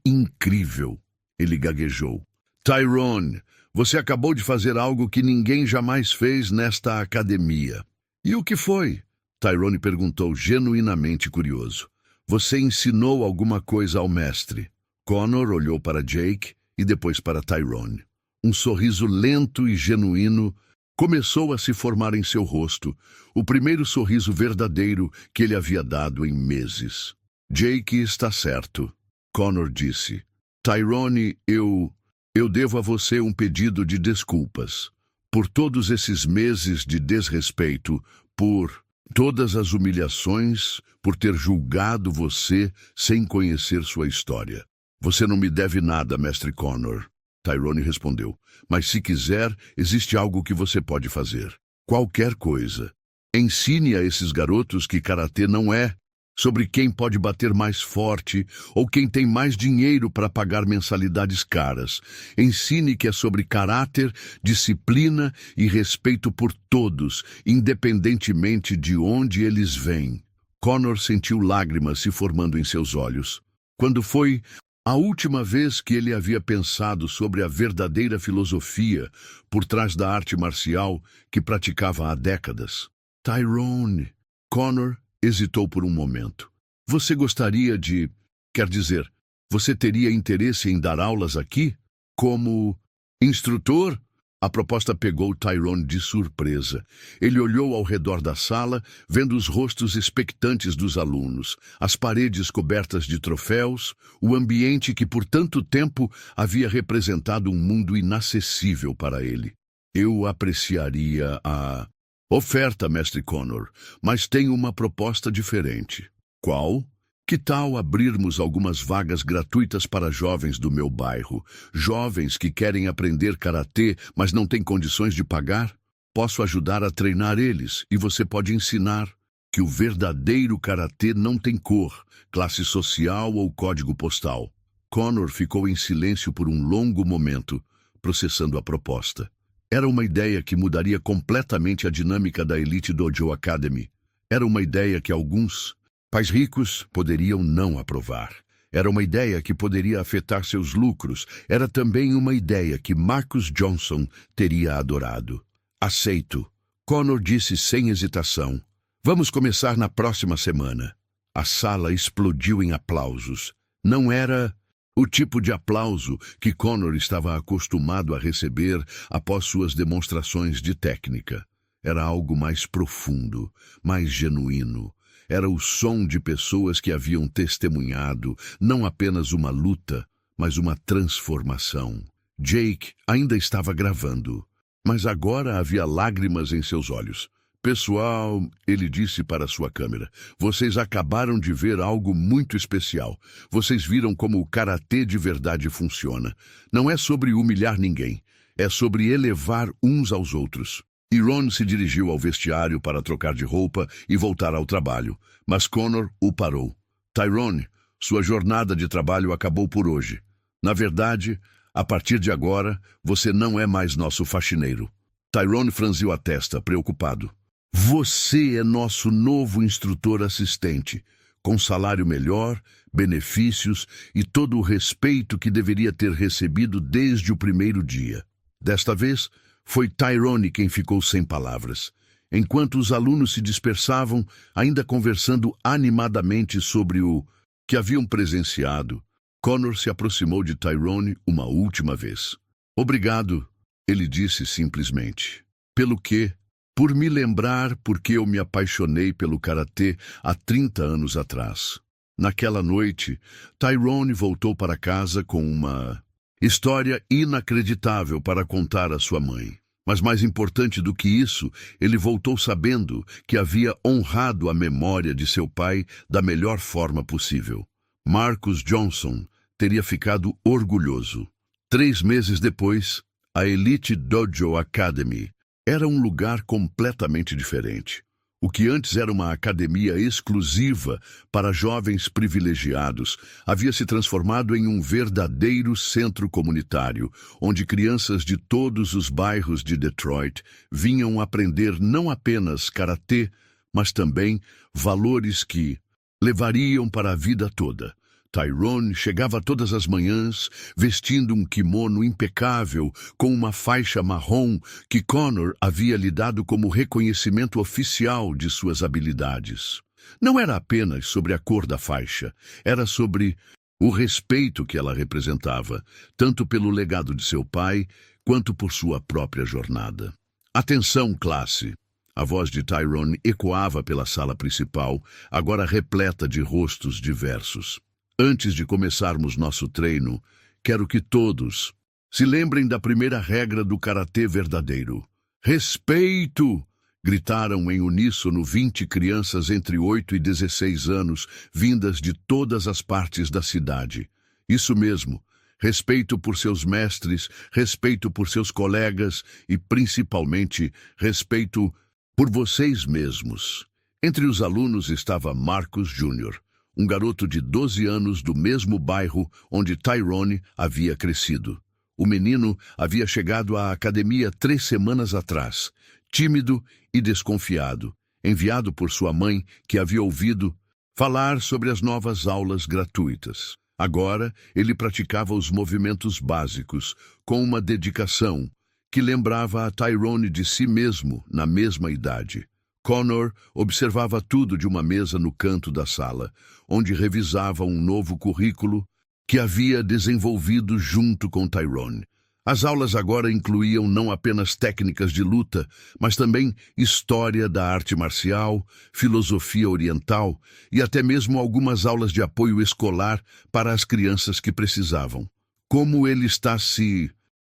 A: incrível. Ele gaguejou. Tyrone, você acabou de fazer algo que ninguém jamais fez nesta academia. E o que foi? Tyrone perguntou, genuinamente curioso. Você ensinou alguma coisa ao mestre? Connor olhou para Jake e depois para Tyrone. Um sorriso lento e genuíno começou a se formar em seu rosto, o primeiro sorriso verdadeiro que ele havia dado em meses. Jake está certo, Connor disse. Tyrone, eu devo a você um pedido de desculpas. Por todos esses meses de desrespeito, por todas as humilhações, por ter julgado você sem conhecer sua história. Você não me deve nada, mestre Connor. Tyrone respondeu. Mas se quiser, existe algo que você pode fazer. Qualquer coisa. Ensine a esses garotos que karatê não é sobre quem pode bater mais forte ou quem tem mais dinheiro para pagar mensalidades caras. Ensine que é sobre caráter, disciplina e respeito por todos, independentemente de onde eles vêm. Connor sentiu lágrimas se formando em seus olhos. Quando foi a última vez que ele havia pensado sobre a verdadeira filosofia por trás da arte marcial que praticava há décadas? Tyrone. Connor hesitou por um momento. Você gostaria de... Quer dizer, você teria interesse em dar aulas aqui? Como instrutor? A proposta pegou Tyrone de surpresa. Ele olhou ao redor da sala, vendo os rostos expectantes dos alunos, as paredes cobertas de troféus, o ambiente que por tanto tempo havia representado um mundo inacessível para ele. Eu apreciaria a oferta, mestre Connor, mas tenho uma proposta diferente. Qual? Que tal abrirmos algumas vagas gratuitas para jovens do meu bairro? Jovens que querem aprender karatê, mas não têm condições de pagar? Posso ajudar a treinar eles e você pode ensinar que o verdadeiro karatê não tem cor, classe social ou código postal. Connor ficou em silêncio por um longo momento, processando a proposta. Era uma ideia que mudaria completamente a dinâmica da Elite Dojo Academy. Era uma ideia que alguns pais ricos poderiam não aprovar. Era uma ideia que poderia afetar seus lucros. Era também uma ideia que Marcus Johnson teria adorado. Aceito, Connor disse sem hesitação. Vamos começar na próxima semana. A sala explodiu em aplausos. Não era o tipo de aplauso que Connor estava acostumado a receber após suas demonstrações de técnica. Era algo mais profundo, mais genuíno. Era o som de pessoas que haviam testemunhado não apenas uma luta, mas uma transformação. Jake ainda estava gravando, mas agora havia lágrimas em seus olhos. Pessoal, ele disse para sua câmera, vocês acabaram de ver algo muito especial. Vocês viram como o karatê de verdade funciona. Não é sobre humilhar ninguém, é sobre elevar uns aos outros. E Ron se dirigiu ao vestiário para trocar de roupa e voltar ao trabalho, mas Connor o parou. Tyrone, sua jornada de trabalho acabou por hoje. Na verdade, a partir de agora, você não é mais nosso faxineiro. Tyrone franziu a testa, preocupado. Você é nosso novo instrutor assistente, com salário melhor, benefícios e todo o respeito que deveria ter recebido desde o primeiro dia. Desta vez, foi Tyrone quem ficou sem palavras. Enquanto os alunos se dispersavam, ainda conversando animadamente sobre o que haviam presenciado, Connor se aproximou de Tyrone uma última vez. Obrigado, ele disse simplesmente. Pelo quê? Por me lembrar porque eu me apaixonei pelo karatê há 30 anos atrás. Naquela noite, Tyrone voltou para casa com uma história inacreditável para contar à sua mãe. Mas mais importante do que isso, ele voltou sabendo que havia honrado a memória de seu pai da melhor forma possível. Marcus Johnson teria ficado orgulhoso. 3 meses depois, a Elite Dojo Academy era um lugar completamente diferente. O que antes era uma academia exclusiva para jovens privilegiados havia se transformado em um verdadeiro centro comunitário, onde crianças de todos os bairros de Detroit vinham aprender não apenas karatê, mas também valores que levariam para a vida toda. Tyrone chegava todas as manhãs, vestindo um kimono impecável, com uma faixa marrom que Connor havia lhe dado como reconhecimento oficial de suas habilidades. Não era apenas sobre a cor da faixa, era sobre o respeito que ela representava, tanto pelo legado de seu pai, quanto por sua própria jornada. Atenção, classe! A voz de Tyrone ecoava pela sala principal, agora repleta de rostos diversos. Antes de começarmos nosso treino, quero que todos se lembrem da primeira regra do karatê verdadeiro. Respeito! Gritaram em uníssono 20 crianças entre 8 e 16 anos, vindas de todas as partes da cidade. Isso mesmo, respeito por seus mestres, respeito por seus colegas e, principalmente, respeito por vocês mesmos. Entre os alunos estava Marcus Jr., um garoto de 12 anos do mesmo bairro onde Tyrone havia crescido. O menino havia chegado à academia 3 semanas atrás, tímido e desconfiado, enviado por sua mãe, que havia ouvido falar sobre as novas aulas gratuitas. Agora, ele praticava os movimentos básicos, com uma dedicação que lembrava a Tyrone de si mesmo na mesma idade. Connor observava tudo de uma mesa no canto da sala, onde revisava um novo currículo que havia desenvolvido junto com Tyrone. As aulas agora incluíam não apenas técnicas de luta, mas também história da arte marcial, filosofia oriental e até mesmo algumas aulas de apoio escolar para as crianças que precisavam. Como ele está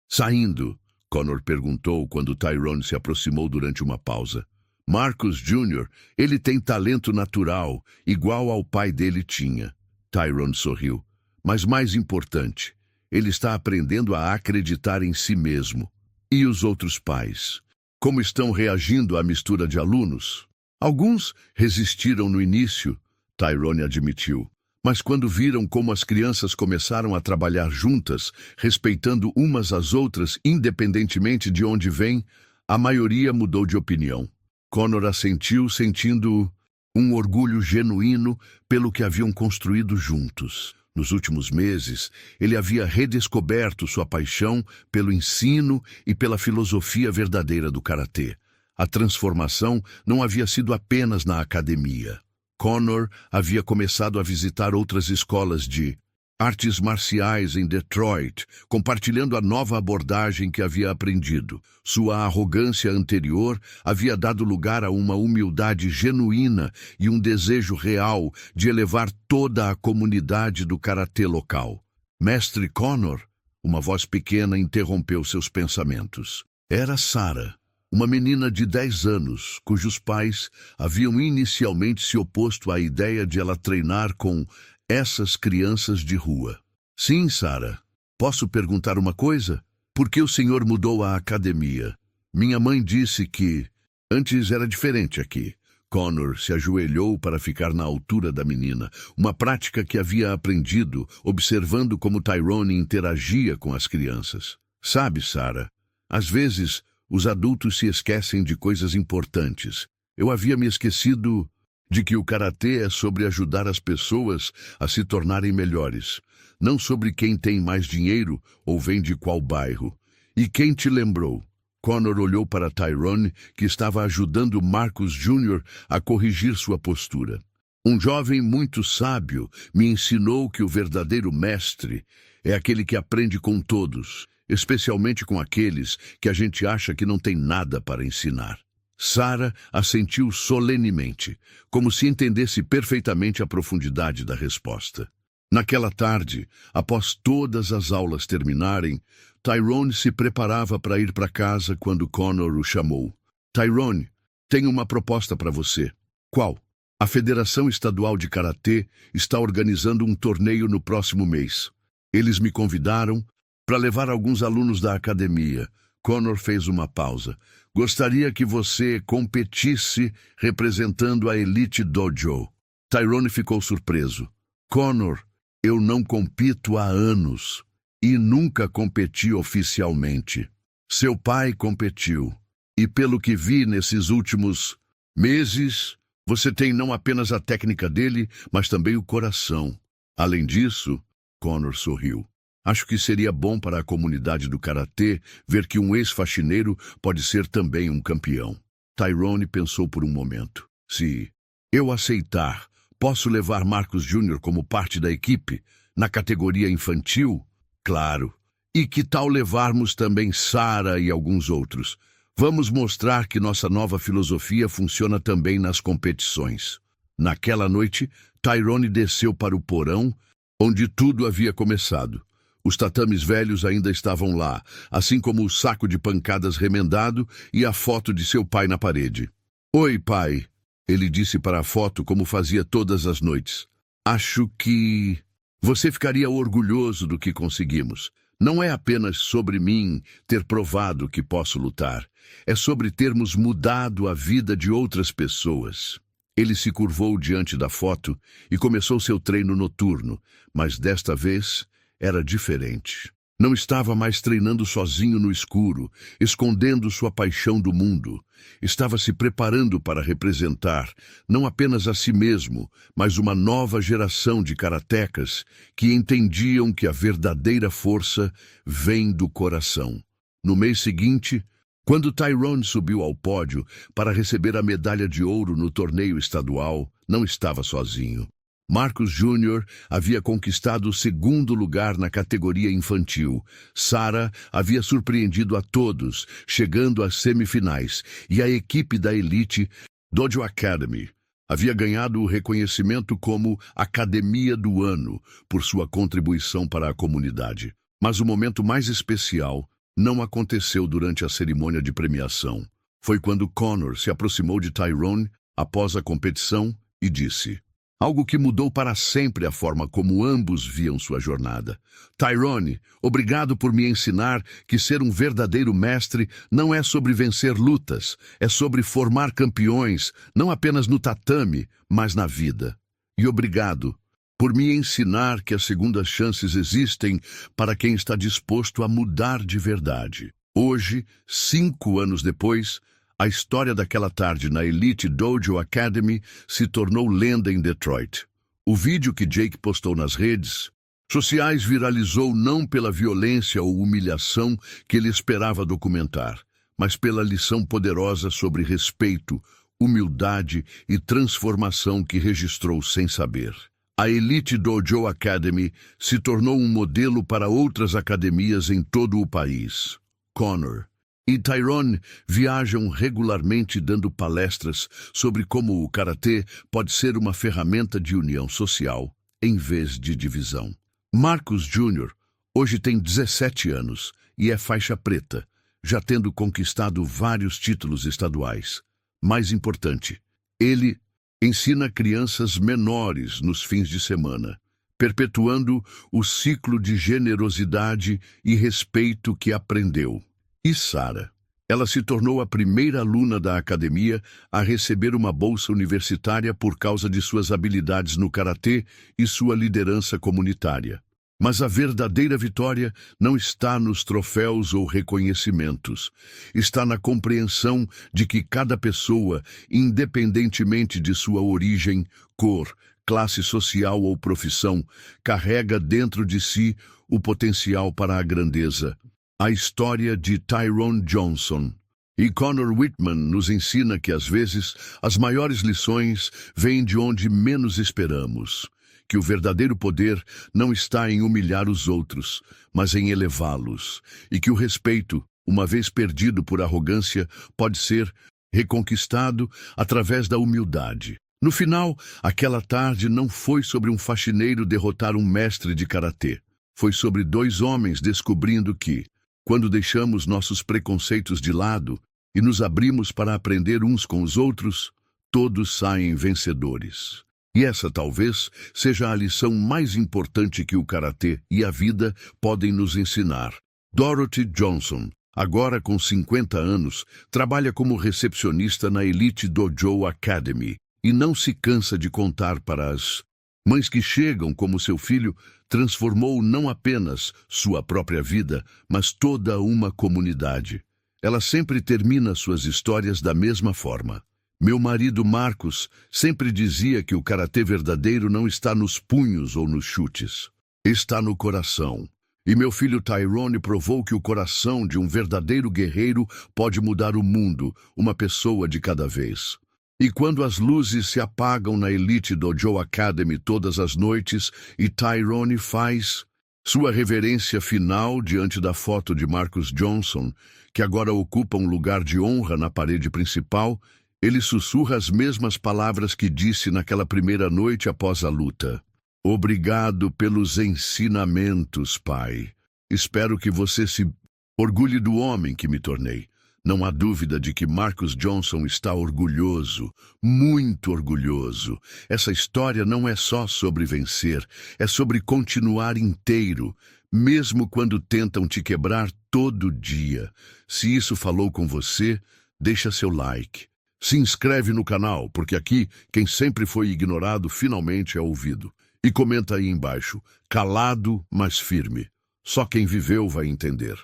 A: saindo? Connor perguntou quando Tyrone se aproximou durante uma pausa. Marcus Jr., ele tem talento natural, igual ao pai dele tinha. Tyrone sorriu. Mas mais importante, ele está aprendendo a acreditar em si mesmo. E os outros pais? Como estão reagindo à mistura de alunos? Alguns resistiram no início, Tyrone admitiu. Mas quando viram como as crianças começaram a trabalhar juntas, respeitando umas às outras, independentemente de onde vêm, a maioria mudou de opinião. Connor assentiu, sentindo um orgulho genuíno pelo que haviam construído juntos. Nos últimos meses, ele havia redescoberto sua paixão pelo ensino e pela filosofia verdadeira do karatê. A transformação não havia sido apenas na academia. Connor havia começado a visitar outras escolas de artes marciais em Detroit, compartilhando a nova abordagem que havia aprendido. Sua arrogância anterior havia dado lugar a uma humildade genuína e um desejo real de elevar toda a comunidade do karatê local. Mestre Connor, uma voz pequena interrompeu seus pensamentos. Era Sarah, uma menina de 10 anos, cujos pais haviam inicialmente se oposto à ideia de ela treinar com essas crianças de rua. Sim, Sarah. Posso perguntar uma coisa? Por que o senhor mudou a academia? Minha mãe disse que antes era diferente aqui. Connor se ajoelhou para ficar na altura da menina, uma prática que havia aprendido observando como Tyrone interagia com as crianças. Sabe, Sarah, às vezes os adultos se esquecem de coisas importantes. Eu havia me esquecido de que o karatê é sobre ajudar as pessoas a se tornarem melhores, não sobre quem tem mais dinheiro ou vem de qual bairro. E quem te lembrou? Connor olhou para Tyrone, que estava ajudando Marcus Jr. a corrigir sua postura. Um jovem muito sábio me ensinou que o verdadeiro mestre é aquele que aprende com todos, especialmente com aqueles que a gente acha que não tem nada para ensinar. Sarah assentiu solenemente, como se entendesse perfeitamente a profundidade da resposta. Naquela tarde, após todas as aulas terminarem, Tyrone se preparava para ir para casa quando Connor o chamou. Tyrone, tenho uma proposta para você. Qual? A Federação Estadual de Karatê está organizando um torneio no próximo mês. Eles me convidaram para levar alguns alunos da academia. Connor fez uma pausa. Gostaria que você competisse representando a Elite Dojo. Tyrone ficou surpreso. Connor, eu não compito há anos e nunca competi oficialmente. Seu pai competiu. E pelo que vi nesses últimos meses, você tem não apenas a técnica dele, mas também o coração. Além disso, Connor sorriu. Acho que seria bom para a comunidade do karatê ver que um ex-faxineiro pode ser também um campeão. Tyrone pensou por um momento. Se eu aceitar, posso levar Marcus Jr. como parte da equipe, na categoria infantil? Claro. E que tal levarmos também Sarah e alguns outros? Vamos mostrar que nossa nova filosofia funciona também nas competições. Naquela noite, Tyrone desceu para o porão, onde tudo havia começado. Os tatames velhos ainda estavam lá, assim como o saco de pancadas remendado e a foto de seu pai na parede. Oi, pai, ele disse para a foto como fazia todas as noites. Acho que você ficaria orgulhoso do que conseguimos. Não é apenas sobre mim ter provado que posso lutar. É sobre termos mudado a vida de outras pessoas. Ele se curvou diante da foto e começou seu treino noturno, mas desta vez era diferente. Não estava mais treinando sozinho no escuro, escondendo sua paixão do mundo. Estava se preparando para representar, não apenas a si mesmo, mas uma nova geração de karatecas que entendiam que a verdadeira força vem do coração. No mês seguinte, quando Tyrone subiu ao pódio para receber a medalha de ouro no torneio estadual, não estava sozinho. Marcus Jr. havia conquistado o segundo lugar na categoria infantil. Sarah havia surpreendido a todos, chegando às semifinais, e a equipe da Elite Dojo Academy havia ganhado o reconhecimento como Academia do Ano por sua contribuição para a comunidade. Mas o momento mais especial não aconteceu durante a cerimônia de premiação. Foi quando Conor se aproximou de Tyrone após a competição e disse algo que mudou para sempre a forma como ambos viam sua jornada. Tyrone, obrigado por me ensinar que ser um verdadeiro mestre não é sobre vencer lutas, é sobre formar campeões, não apenas no tatame, mas na vida. E obrigado por me ensinar que as segundas chances existem para quem está disposto a mudar de verdade. Hoje, 5 anos depois, a história daquela tarde na Elite Dojo Academy se tornou lenda em Detroit. O vídeo que Jake postou nas redes sociais viralizou não pela violência ou humilhação que ele esperava documentar, mas pela lição poderosa sobre respeito, humildade e transformação que registrou sem saber. A Elite Dojo Academy se tornou um modelo para outras academias em todo o país. Conor e Tyrone viajam regularmente dando palestras sobre como o karatê pode ser uma ferramenta de união social, em vez de divisão. Marcus Jr. hoje tem 17 anos e é faixa preta, já tendo conquistado vários títulos estaduais. Mais importante, ele ensina crianças menores nos fins de semana, perpetuando o ciclo de generosidade e respeito que aprendeu. E Sarah, ela se tornou a primeira aluna da academia a receber uma bolsa universitária por causa de suas habilidades no karatê e sua liderança comunitária. Mas a verdadeira vitória não está nos troféus ou reconhecimentos. Está na compreensão de que cada pessoa, independentemente de sua origem, cor, classe social ou profissão, carrega dentro de si o potencial para a grandeza. A história de Tyrone Johnson e Conor Whitman nos ensina que, às vezes, as maiores lições vêm de onde menos esperamos. Que o verdadeiro poder não está em humilhar os outros, mas em elevá-los. E que o respeito, uma vez perdido por arrogância, pode ser reconquistado através da humildade. No final, aquela tarde não foi sobre um faxineiro derrotar um mestre de karatê. Foi sobre 2 homens descobrindo que, quando deixamos nossos preconceitos de lado e nos abrimos para aprender uns com os outros, todos saem vencedores. E essa talvez seja a lição mais importante que o karatê e a vida podem nos ensinar. Dorothy Johnson, agora com 50 anos, trabalha como recepcionista na Elite Dojo Academy e não se cansa de contar para as mães que chegam como seu filho transformou não apenas sua própria vida, mas toda uma comunidade. Ela sempre termina suas histórias da mesma forma. Meu marido Marcus sempre dizia que o karatê verdadeiro não está nos punhos ou nos chutes. Está no coração. E meu filho Tyrone provou que o coração de um verdadeiro guerreiro pode mudar o mundo, uma pessoa de cada vez. E quando as luzes se apagam na Elite Dojo Academy todas as noites e Tyrone faz sua reverência final diante da foto de Marcus Johnson, que agora ocupa um lugar de honra na parede principal, ele sussurra as mesmas palavras que disse naquela primeira noite após a luta. Obrigado pelos ensinamentos, pai. Espero que você se orgulhe do homem que me tornei. Não há dúvida de que Marcus Johnson está orgulhoso, muito orgulhoso. Essa história não é só sobre vencer, é sobre continuar inteiro, mesmo quando tentam te quebrar todo dia. Se isso falou com você, deixa seu like, Se inscreve no canal, porque aqui quem sempre foi ignorado finalmente é ouvido. E comenta aí embaixo, calado, mas firme. Só quem viveu vai entender.